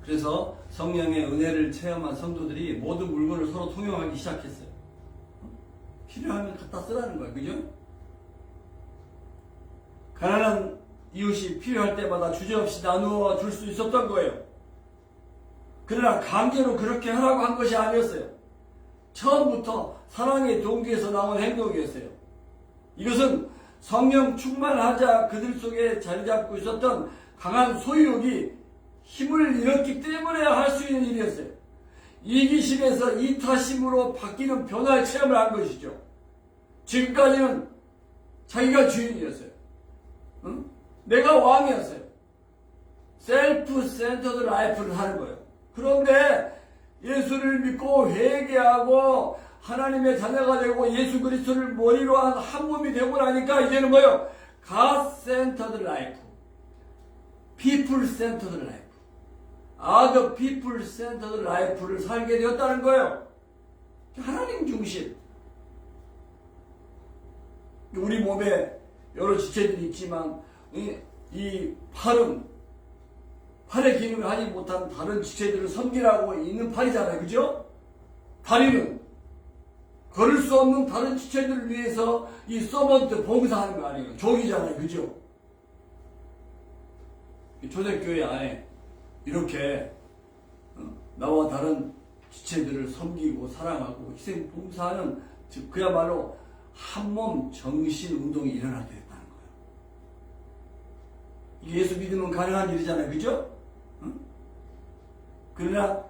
Speaker 2: 그래서 성령의 은혜를 체험한 성도들이 모든 물건을 서로 통용하기 시작했어요. 필요하면 갖다 쓰라는 거예요. 그죠? 가난한 이웃이 필요할 때마다 주저없이 나누어 줄 수 있었던 거예요. 그러나 강제로 그렇게 하라고 한 것이 아니었어요. 처음부터 사랑의 동기에서 나온 행동이었어요. 이것은 성령 충만하자 그들 속에 자리 잡고 있었던 강한 소유욕이 힘을 잃었기 때문에 할 수 있는 일이었어요. 이기심에서 이타심으로 바뀌는 변화의 체험을 한 것이죠. 지금까지는 자기가 주인이었어요. 내가 왕이었어요. 셀프 센터드 라이프를 하는 거예요. 그런데 예수를 믿고 회개하고 하나님의 자녀가 되고 예수 그리스도를 머리로 한 몸이 되고 나니까 이제는 뭐예요? God centered life, people centered life, other people centered life를 살게 되었다는 거예요. 하나님 중심. 우리 몸에 여러 지체들이 있지만 이 팔의 기능을 하지 못한 다른 지체들을 섬기라고 있는 팔이잖아요. 그죠? 다리는 걸을 수 없는 다른 지체들을 위해서 이 서번트 봉사하는 거 아니에요. 종이잖아요. 그죠? 초대교회 안에 이렇게 나와 다른 지체들을 섬기고 사랑하고 희생 봉사하는 즉 그야말로 한 몸 정신 운동이 일어나게 됐다는 거예요. 이게 예수 믿으면 가능한 일이잖아요. 그죠? 응? 그러나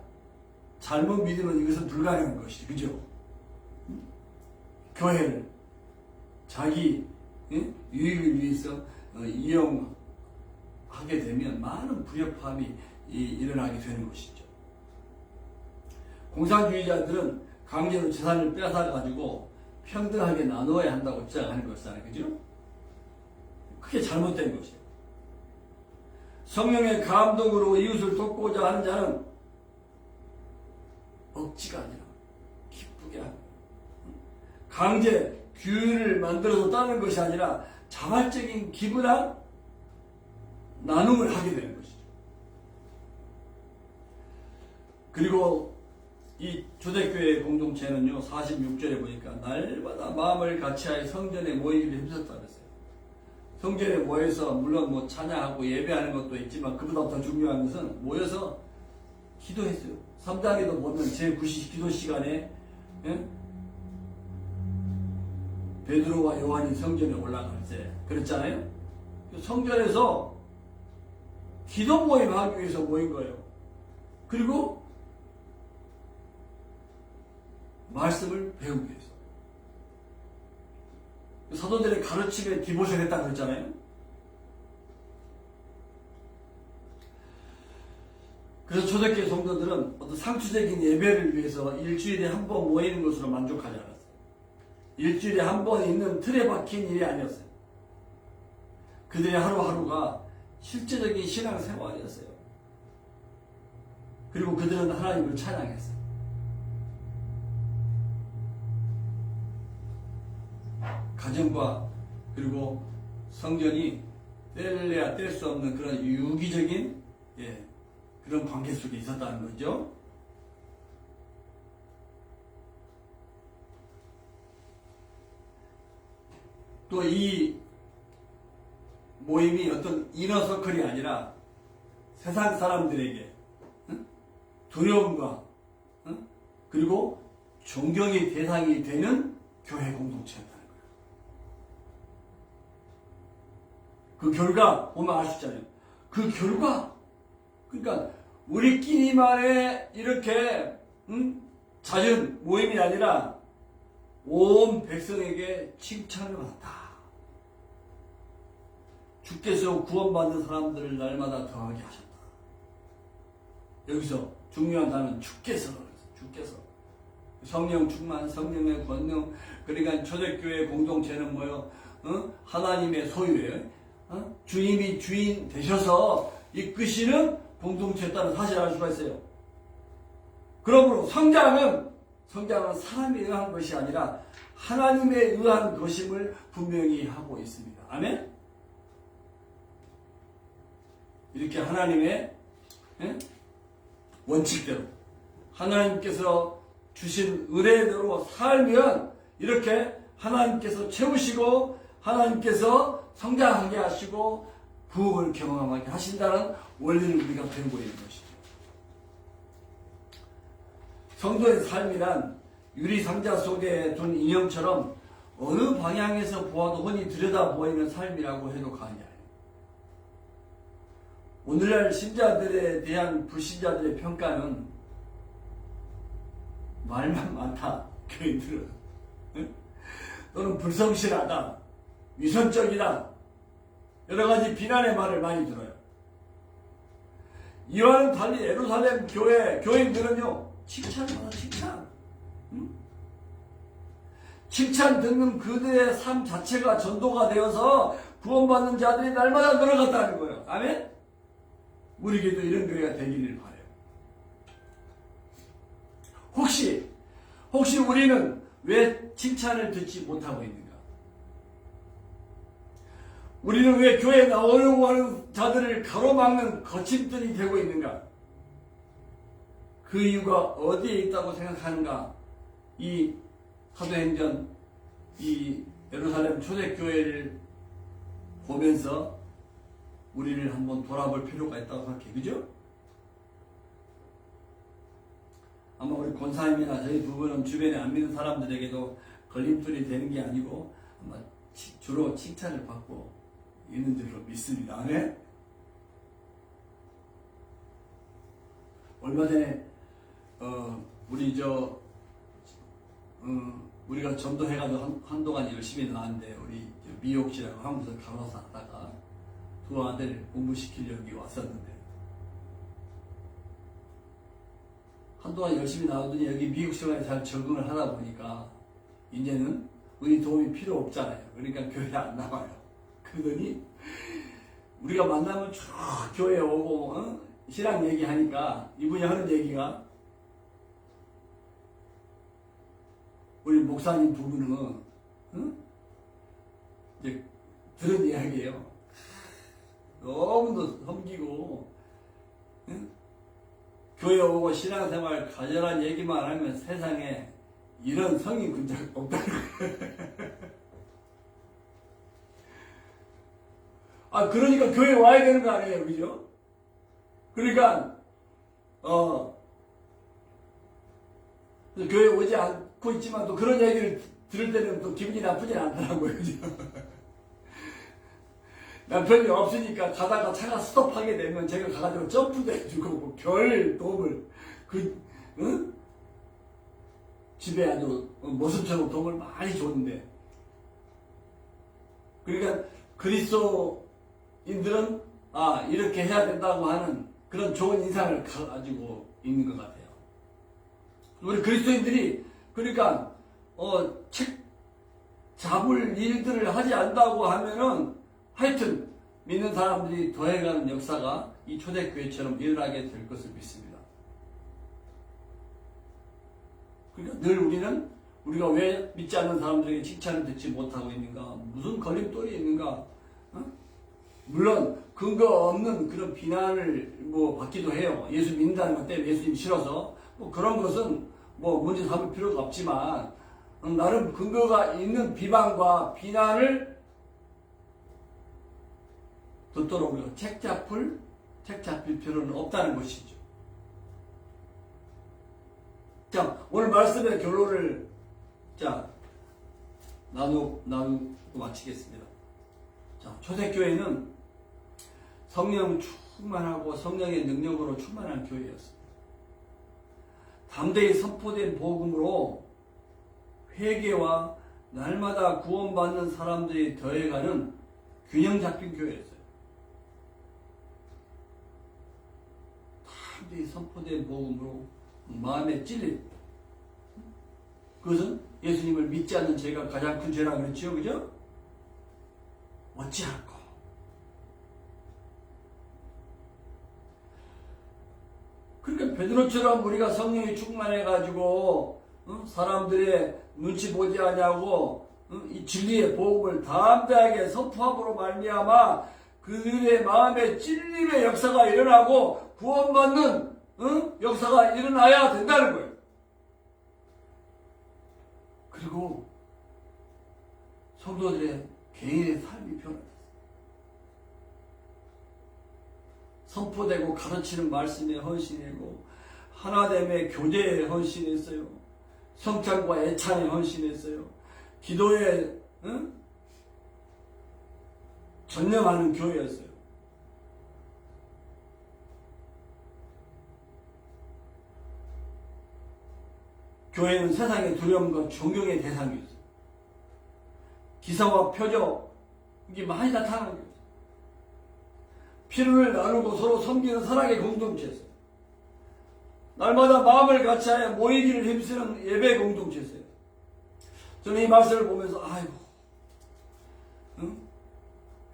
Speaker 2: 잘못 믿으면 이것은 불가능한 것이죠. 그죠? 응? 교회를 자기 유익을 위해서 이용하게 되면 많은 불협화음이 일어나게 되는 것이죠. 공산주의자들은 강제로 재산을 뺏어가지고 평등하게 나누어야 한다고 주장하는 것이잖아요. 그죠? 그게 잘못된 것이에요. 성령의 감동으로 이웃을 돕고자 하는 자는 억지가 아니라 기쁘게 하는, 강제 규율을 만들어서 따는 것이 아니라 자발적인 기부나 나눔을 하게 되는 것이죠. 그리고 이 초대교회 공동체는요, 46절에 보니까 날마다 마음을 같이하여 성전에 모이기를 힘썼다 그랬어요. 성전에 모여서 물론 뭐 찬양하고 예배하는 것도 있지만 그보다 더 중요한 것은 모여서 기도했어요. 3장에도 보면 제9시 기도 시간에 베드로와 요한이 성전에 올라갈 때 그랬잖아요. 성전에서 기도 모임 하기 위해서 모인 거예요. 그리고 말씀을 배우기 위해서. 사도들의 가르침에 디보션 했다고 그랬잖아요. 그래서 초대교회 성도들은 어떤 상투적인 예배를 위해서 일주일에 한 번 모이는 것으로 만족하지 않았어요. 일주일에 한 번 있는 틀에 박힌 일이 아니었어요. 그들의 하루하루가 실제적인 신앙생활이었어요. 그리고 그들은 하나님을 찬양했어요. 가정과 그리고 성전이 뗄래야 뗄 수 없는 그런 유기적인 그런 관계 속에 있었다는 거죠. 또 이 모임이 어떤 이너서클이 아니라 세상 사람들에게 두려움과 그리고 존경의 대상이 되는 교회 공동체였다는 거예요. 그 결과 보면 알 수 있잖아요. 그 결과, 그러니까 우리끼리만의 이렇게 잦은 모임이 아니라 온 백성에게 칭찬을 받았다. 주께서 구원받는 사람들을 날마다 더하게 하셨다. 여기서 중요한 단어는 주께서. 성령 충만, 성령의 권능. 그러니까 초대교회 공동체는 뭐요? 하나님의 소유예요. 주님이 주인 되셔서 이끄시는 공동체였다는 사실을 알 수가 있어요. 그러므로 성장은 사람에 의한 것이 아니라 하나님에 의한 것임을 분명히 하고 있습니다. 아멘? 이렇게 하나님의 원칙대로 하나님께서 주신 은혜대로 살면 이렇게 하나님께서 채우시고 하나님께서 성장하게 하시고 부흥을 경험하게 하신다는 원리를 우리가 배우고 있는 것이죠. 성도의 삶이란 유리상자 속에 둔 인형처럼 어느 방향에서 보아도 흔히 들여다 보이는 삶이라고 해도 과언이 아니에요. 오늘날 신자들에 대한 불신자들의 평가는 말만 많다. 교인들은 또는 불성실하다, 위선적이다, 여러 가지 비난의 말을 많이 들어요. 이와는 달리 예루살렘 교인들은요 칭찬을 칭찬. 칭찬 듣는 그들의 삶 자체가 전도가 되어서 구원받는 자들이 날마다 늘어갔다는 거예요. 아멘? 우리에게도 이런 교회가 되기를 바라요. 혹시 우리는 왜 칭찬을 듣지 못하고 있는가? 우리는 왜 교회에 나오려고 하는 자들을 가로막는 거침들이 되고 있는가? 그 이유가 어디에 있다고 생각하는가? 이 사도행전, 이 예루살렘 초대교회를 보면서 우리를 한번 돌아볼 필요가 있다고 생각해요. 그죠? 아마 우리 권사님이나 저희 부부는 주변에 안 믿는 사람들에게도 걸림돌이 되는 게 아니고 아마 주로 칭찬을 받고 있는 줄로 믿습니다. 아멘? 얼마 전에 우리 우리가 전도해가지고 한동안 열심히 나왔는데 우리 미옥씨라고 한국에서 간호사 하다가 두 아들 공부시키려 여기 왔었는데 한동안 열심히 나오더니 여기 미국 생활에 잘 적응을 하다 보니까 이제는 우리 도움이 필요 없잖아요. 그러니까 교회 안 나와요. 그러더니 우리가 만나면 쭉 교회에 오고 신앙 얘기하니까 이분이 하는 얘기가 우리 목사님 부부는 이제 들은 이야기예요. 너무도 섬기고 교회 오고 신앙생활 가절한 얘기만 하면 세상에 이런 성인 군자가 없다는 거예요. 그러니까 교회 와야 되는 거 아니에요, 그죠? 그러니까 교회 오지 않고 있지만 또 그런 얘기를 들을 때는 또 기분이 나쁘진 않더라고요, 그죠? 남편이 없으니까 가다가 차가 스톱하게 되면 제가 가가지고 점프도 해주고 뭐 별 도움을 집에 아주 모습처럼 도움을 많이 줬는데 그러니까 그리스도인들은 이렇게 해야 된다고 하는 그런 좋은 인상을 가지고 있는 것 같아요. 우리 그리스도인들이 그러니까 책 잡을 일들을 하지 않는다고 하면은 하여튼 믿는 사람들이 더해가는 역사가 이 초대교회처럼 일어나게 될 것을 믿습니다. 그러니까 늘 우리는 우리가 왜 믿지 않는 사람들에게 칭찬을 듣지 못하고 있는가? 무슨 걸림돌이 있는가? 물론 근거 없는 그런 비난을 받기도 해요. 예수 믿는다는 것 때문에 예수님 싫어서 그런 것은 문제 삼을 필요가 없지만 나름 근거가 있는 비방과 비난을 듣도록 우리가 책 잡힐 필요는 없다는 것이죠. 자, 오늘 말씀의 결론을 나누고 마치겠습니다. 자, 초대교회는 성령 충만하고 성령의 능력으로 충만한 교회였습니다. 담대히 선포된 복음으로 회개와 날마다 구원받는 사람들이 더해가는 균형 잡힌 교회였어요. 담대히 선포된 복음으로 마음에 찔린 그것은 예수님을 믿지 않는 죄가 가장 큰 죄라 그랬죠, 그죠? 어찌할꼬? 그러니까 베드로처럼 우리가 성령이 충만해가지고 사람들의 눈치 보지 않냐고 이 진리의 복음을 담대하게 선포함으로 말미암아 그들의 마음에 찔림의 역사가 일어나고 구원받는 역사가 일어나야 된다는 거예요. 그리고 성도들의 개인의 삶이 변화됐어요. 선포되고 가르치는 말씀에 헌신하고 하나됨의 교제에 헌신했어요. 성찬과 애찬에 헌신했어요. 기도에 전념하는 교회였어요. 교회는 세상의 두려움과 존경의 대상이었어요. 기사와 표적 이게 많이 나타나는 거예요. 피로를 나누고 서로 섬기는 사랑의 공동체였어요. 날마다 마음을 같이하여 모이기를 힘쓰는 예배 공동체였어요. 저는 이 말씀을 보면서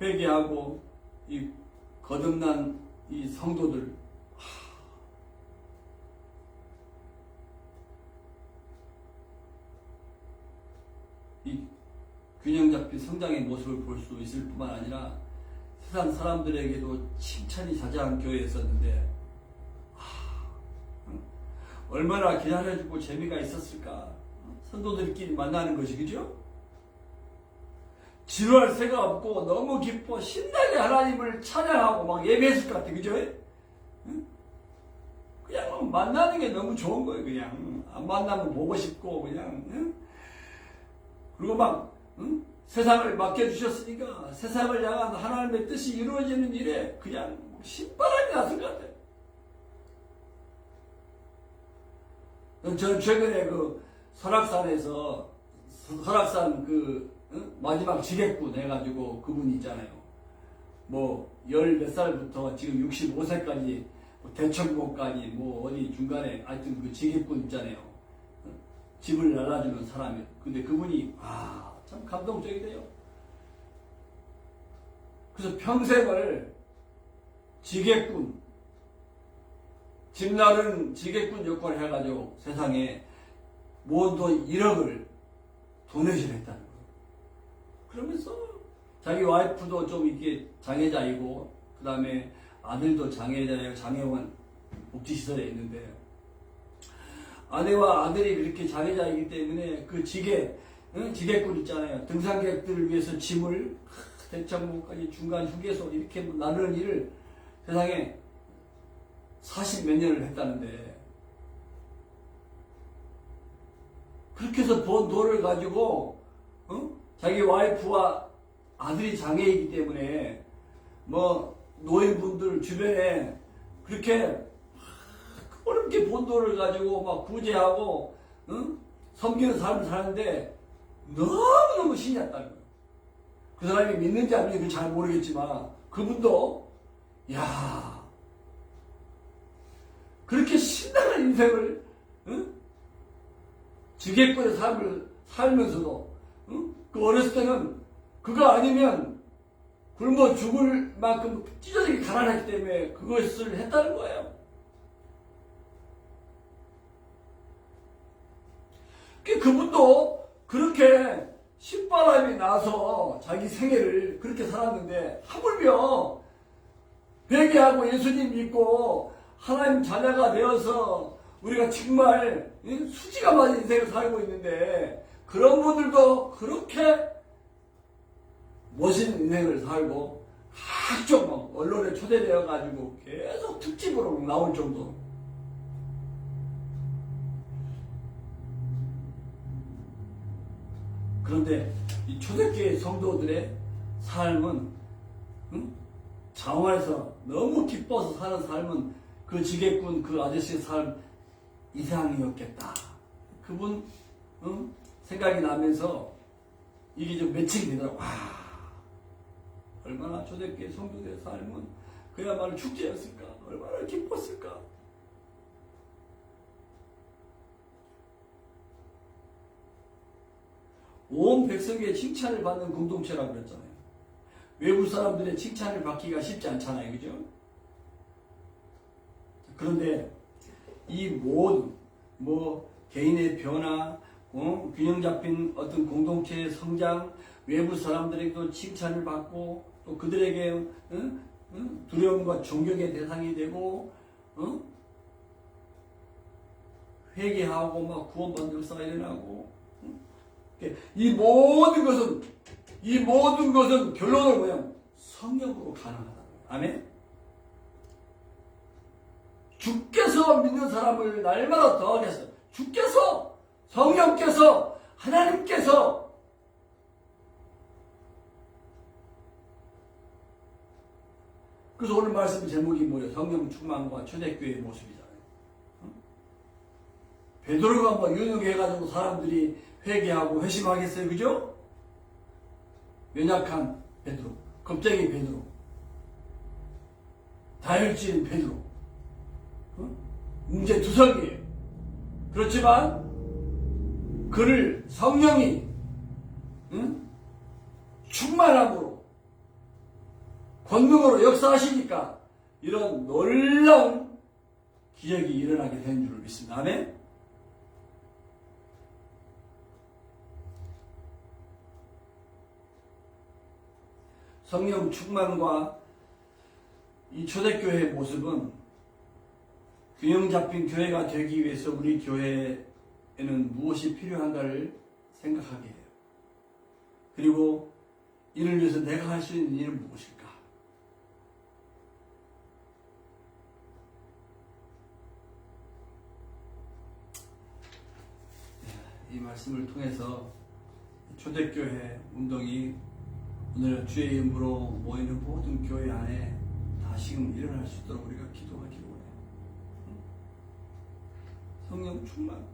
Speaker 2: 회개하고 이 거듭난 이 성도들 이 균형 잡힌 성장의 모습을 볼 수 있을 뿐만 아니라 세상 사람들에게도 칭찬이 자자한 교회였었는데 얼마나 기다려주고 재미가 있었을까. 성도들끼리 만나는 것이, 그죠? 지루할 새가 없고 너무 기뻐 신나게 하나님을 찬양하고 막 예배했을 것 같아, 그죠? 그냥 만나는 게 너무 좋은 거예요. 그냥 안 만나면 보고 싶고 그냥 그리고 막 세상을 맡겨주셨으니까 세상을 향한 하나님의 뜻이 이루어지는 일에 그냥 신바람이 났을 것 같아요. 저 최근에 그 설악산에서 설악산 마지막 지객군 해가지고 그분 있잖아요. 뭐 10몇 살부터 지금 65세까지 대청고까지 뭐 어디 중간에 하여튼 그 지객군 있잖아요. 집을 날라주는 사람이. 근데 그분이 참 감동적이래요. 그래서 평생을 지객군, 집 나르는 지객군 역할을 해가지고 세상에 모은 돈 1억을 도내실 했다는 거예요. 그러면서 자기 와이프도 좀 이렇게 장애자이고, 그 다음에 아들도 장애자예요. 장애원 복지시설에 있는데, 아내와 아들이 그렇게 장애자이기 때문에 그 지객군 있잖아요. 등산객들을 위해서 짐을 대청문까지 중간 휴게소 이렇게 나누는 일을 세상에 40몇 년을 했다는데, 그렇게 해서 번 돈을 가지고 자기 와이프와 아들이 장애이기 때문에 뭐 노인분들 주변에 그렇게 어렵게 번 돈을 가지고 막 구제하고 섬기는 삶을 사는데 너무너무 신이 났다는 거예요. 그 사람이 믿는지 안 믿는지 잘 모르겠지만 그분도 그렇게 신나는 인생을 지객권의 삶을 살면서도 그 어렸을 때는 그거 아니면 굶어 죽을 만큼 찢어지게 가난했기 때문에 그것을 했다는 거예요. 그분도 그렇게 신바람이 나서 자기 생애를 그렇게 살았는데 하물며 회개하고 예수님 믿고 하나님 자녀가 되어서 우리가 정말 수지가 많은 인생을 살고 있는데 그런 분들도 그렇게 멋있는 인생을 살고 각종 언론에 초대되어 가지고 계속 특집으로 나올 정도. 그런데 이 초대교회 성도들의 삶은 장원에서 너무 기뻐서 사는 삶은 그 지객군 그 아저씨의 삶 이상이었겠다. 그분 생각이 나면서 이게 좀 매칭이 되더라고. 얼마나 초대교회 성도들의 삶은 그야말로 축제였을까. 얼마나 기뻤을까. 온 백성의 칭찬을 받는 공동체라고 그랬잖아요. 외부 사람들의 칭찬을 받기가 쉽지 않잖아요. 그죠? 그런데 이 모든 개인의 변화, 균형 잡힌 어떤 공동체의 성장, 외부 사람들에게도 칭찬을 받고 또 그들에게 두려움과 존경의 대상이 되고 회개하고 막 구원받는 역사가 일어나고 이 모든 것은 결론을 뭐냐? 성령으로 가능하다. 아멘? 주께서 믿는 사람을 날마다 더하게 했어요. 주께서, 성령께서, 하나님께서 그래서 오늘 말씀 제목이 뭐예요? 성령 충만과 초대교회의 모습이잖아요. 베드로가 유능해가지고 사람들이 회개하고 회심하겠어요? 그죠? 연약한 베드로, 겁쟁이 베드로, 다혈질인 베드로, 문제투성이에요. 그렇지만 그를 성령이 충만함으로 권능으로 역사하시니까 이런 놀라운 기적이 일어나게 된 줄을 믿습니다. 아멘? 성령 충만과 이 초대교회의 모습은 균형 잡힌 교회가 되기 위해서 우리 교회에는 무엇이 필요한가를 생각하게 해요. 그리고 이를 위해서 내가 할 수 있는 일은 무엇일까? 이 말씀을 통해서 초대교회 운동이 오늘 주의 이름으로 모이는 모든 교회 안에 다시금 일어날 수 있도록 우리가 기도하기로 해요. 성령 충만.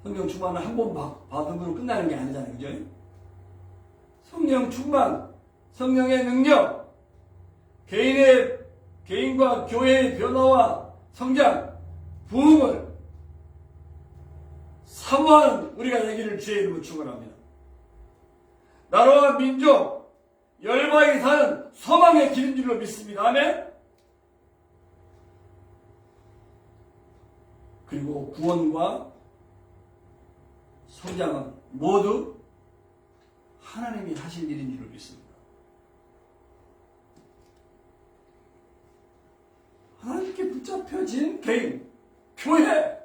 Speaker 2: 성령 충만은 한 번 받음으로 끝나는 게 아니잖아요. 그죠? 성령 충만, 성령의 능력, 개인과 교회의 변화와 성장, 부흥을 사모하는 우리가 되기를 주의 이름으로 축원합니다. 나라와 민족, 열방이 사는 소망의 길인 줄로 믿습니다. 아멘. 그리고 구원과 성장은 모두 하나님이 하실 일인 줄로 믿습니다. 하나님께 붙잡혀진 개인, 교회,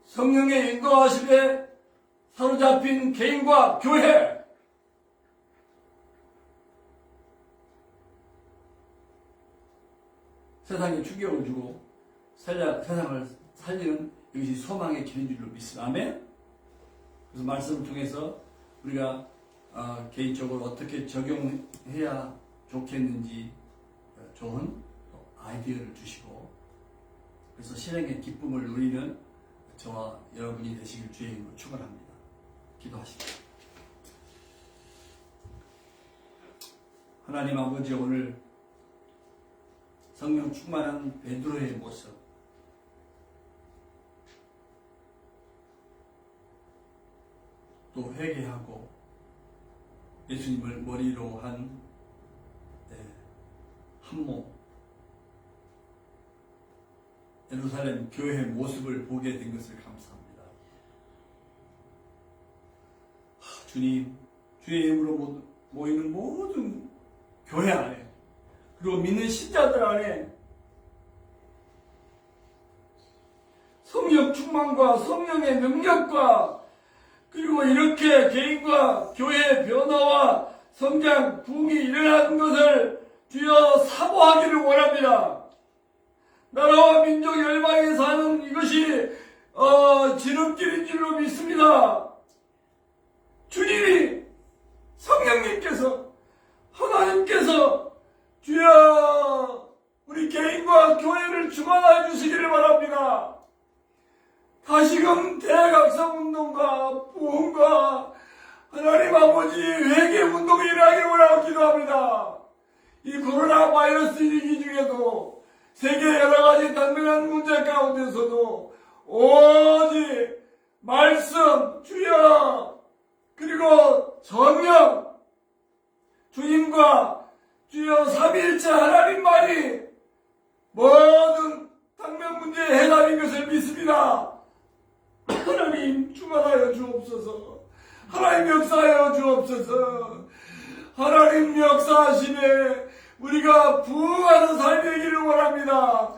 Speaker 2: 성령의 인도하심에 사로잡힌 개인과 교회, 세상에 충격을 주고 세상을 살리는 이것이 소망의 길인 줄로 믿습니다. 아멘. 그래서 말씀을 통해서 우리가 개인적으로 어떻게 적용해야 좋겠는지 좋은 아이디어를 주시고, 그래서 실행의 기쁨을 누리는 저와 여러분이 되시길 주의 이름으로 축원합니다. 기도하십시오. 하나님 아버지, 오늘 성령 충만한 베드로의 모습, 또 회개하고 예수님을 머리로 한 한몸 예루살렘 교회의 모습을 보게 된 것을 감사합니다. 주님, 주의 이름으로 모이는 모든 교회 안에, 그리고 믿는 신자들 안에 성령 충만과 성령의 능력과, 그리고 이렇게 개인과 교회의 변화와 성장, 부흥이 일어나는 것을 주여 사모하기를 원합니다. 나라와 민족 열방에 사는 이것이 지름길인 줄로 믿습니다. 주님이, 성령님께서, 하나님께서 주여 우리 개인과 교회를 주관하여 주시기를 바랍니다. 다시금 대각성운동과 부흥과 하나님 아버지 회개운동이 일어나기를 원하고 기도합니다. 이 코로나 바이러스 위기 중에도 세계 여러가지 당면한 문제 가운데서도 오직 말씀, 주여, 그리고 성령, 주님과 주여 삼위일체 하나님만이 모든 당면 문제의 해답인 것을 믿습니다. 하나님 충만하여 주옵소서. 하나님 역사하여 주옵소서. 하나님 역사하심에 우리가 부흥하는 삶이 되기를 원합니다.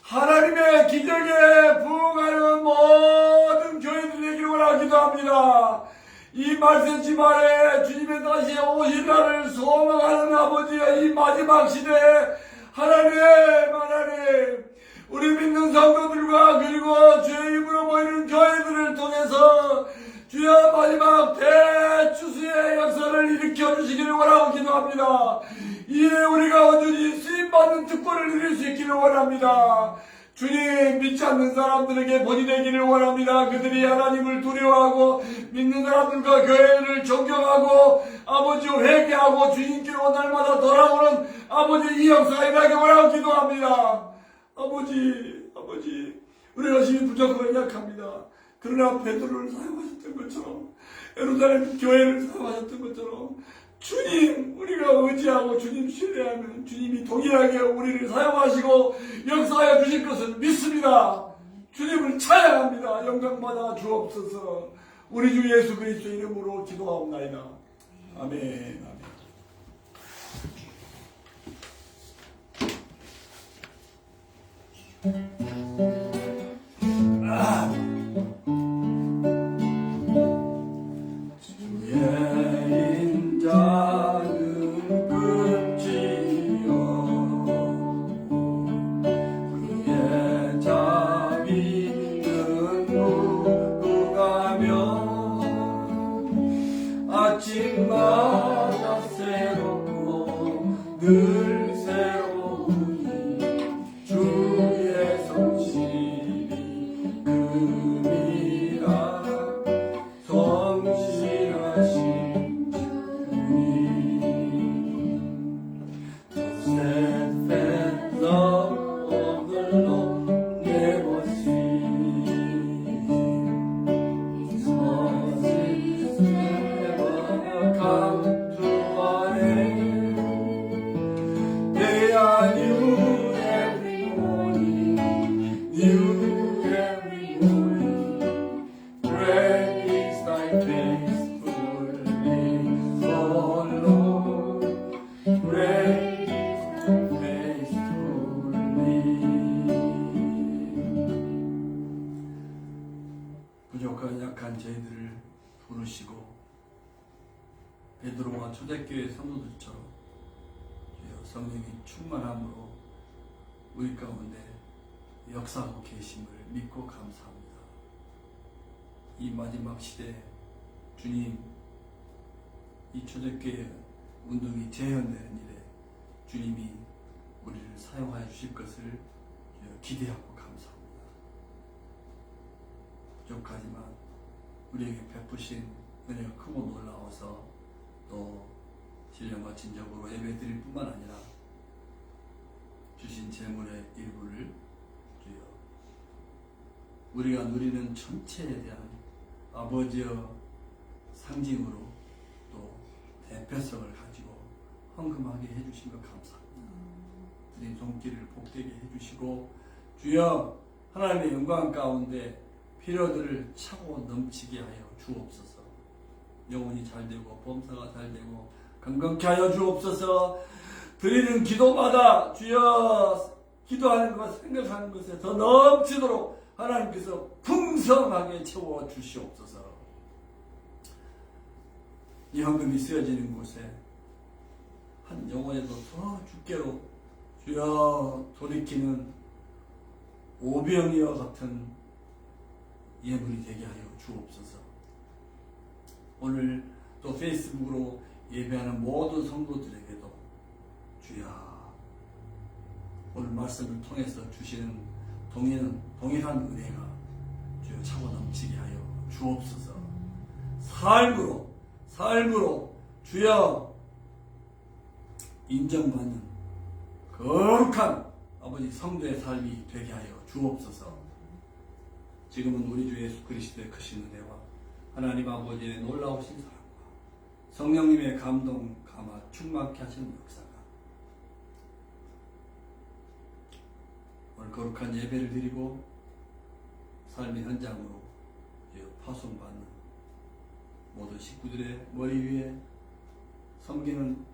Speaker 2: 하나님의 기적에 부흥하는 모든 교회들이 되기를 원하기도 합니다. 이 말세지 말에 주님의 다시 오실 날을 소망하는 아버지의 이 마지막 시대에 하나님, 우리 믿는 성도들과 그리고 주의 이름으로 모이는 교회들을 통해서 주여 마지막 대추수의 역사를 일으켜 주시기를 원하고 기도합니다. 이에 우리가 온전히 쓰임받는 특권을 누릴 수 있기를 원합니다. 주님, 믿지 않는 사람들에게 본이 되기를 원합니다. 그들이 하나님을 두려워하고 믿는 사람들과 교회를 존경하고 아버지 회개하고 주님께로 날마다 돌아오는 아버지 이 역사가 일어나기 원하고 기도합니다. 아버지, 우리가 힘이 부족하고 약합니다. 그러나 베드로를 사용하셨던 것처럼, 예루살렘 교회를 사용하셨던 것처럼 주님, 우리가 의지하고 주님 신뢰하면 주님이 동일하게 우리를 사용하시고 역사하여 주실 것을 믿습니다. 주님을 찬양합니다. 영광받아 주옵소서. 우리 주 예수 그리스도 이름으로 기도하옵나이다. 아멘. 아침마다 새롭고 늘 새로우니 주의 성실 성도들처럼 주여 성령이 충만함으로 우리 가운데 역사하고 계심을 믿고 감사합니다. 이 마지막 시대 주님, 이 초대교회 운동이 재현되는 일에 주님이 우리를 사용하여 주실 것을 기대하고 감사합니다. 부족하지만 우리에게 베푸신 은혜가 크고 놀라워서 또 신령과 진정으로 예배드릴 뿐만 아니라 주신 재물의 일부를 주여 우리가 누리는 전체에 대한 아버지의 상징으로 또 대표성을 가지고 헌금하게 해주신 것 감사합니다. 드린 손길을 복되게 해주시고 주여 하나님의 영광 가운데 필요들을 차고 넘치게 하여 주옵소서. 영혼이 잘되고 범사가 잘되고 건강케 하여 주옵소서. 드리는 기도마다 주여 기도하는 것 생각하는 것에 더 넘치도록 하나님께서 풍성하게 채워 주시옵소서. 이 헌금이 쓰여지는 곳에 한 영혼에도 더 주께로 주여 돌이키는 오병이와 같은 예물이 되게 하여 주옵소서. 오늘 또 페이스북으로 예배하는 모든 성도들에게도 주여 오늘 말씀을 통해서 주시는 동일한 은혜가 주여 차고 넘치게 하여 주옵소서. 삶으로 주여 인정받는 거룩한 아버지 성도의 삶이 되게 하여 주옵소서. 지금은 우리 주 예수 그리스도의 크신 은혜와 하나님 아버지의 놀라우신 사랑과 성령님의 감동 감화 충만케 하시는 역사가 오늘 거룩한 예배를 드리고 삶의 현장으로 파송받는 모든 식구들의 머리 위에 섬기는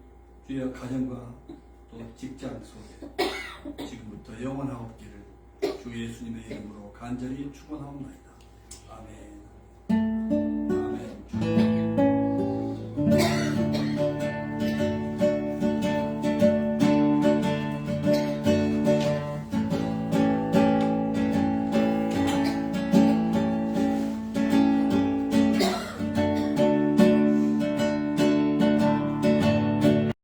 Speaker 2: 주의 가정과 또 직장 속에 지금부터 영원하옵기를 주 예수님의 이름으로 간절히 축원하옵나이다. 아멘.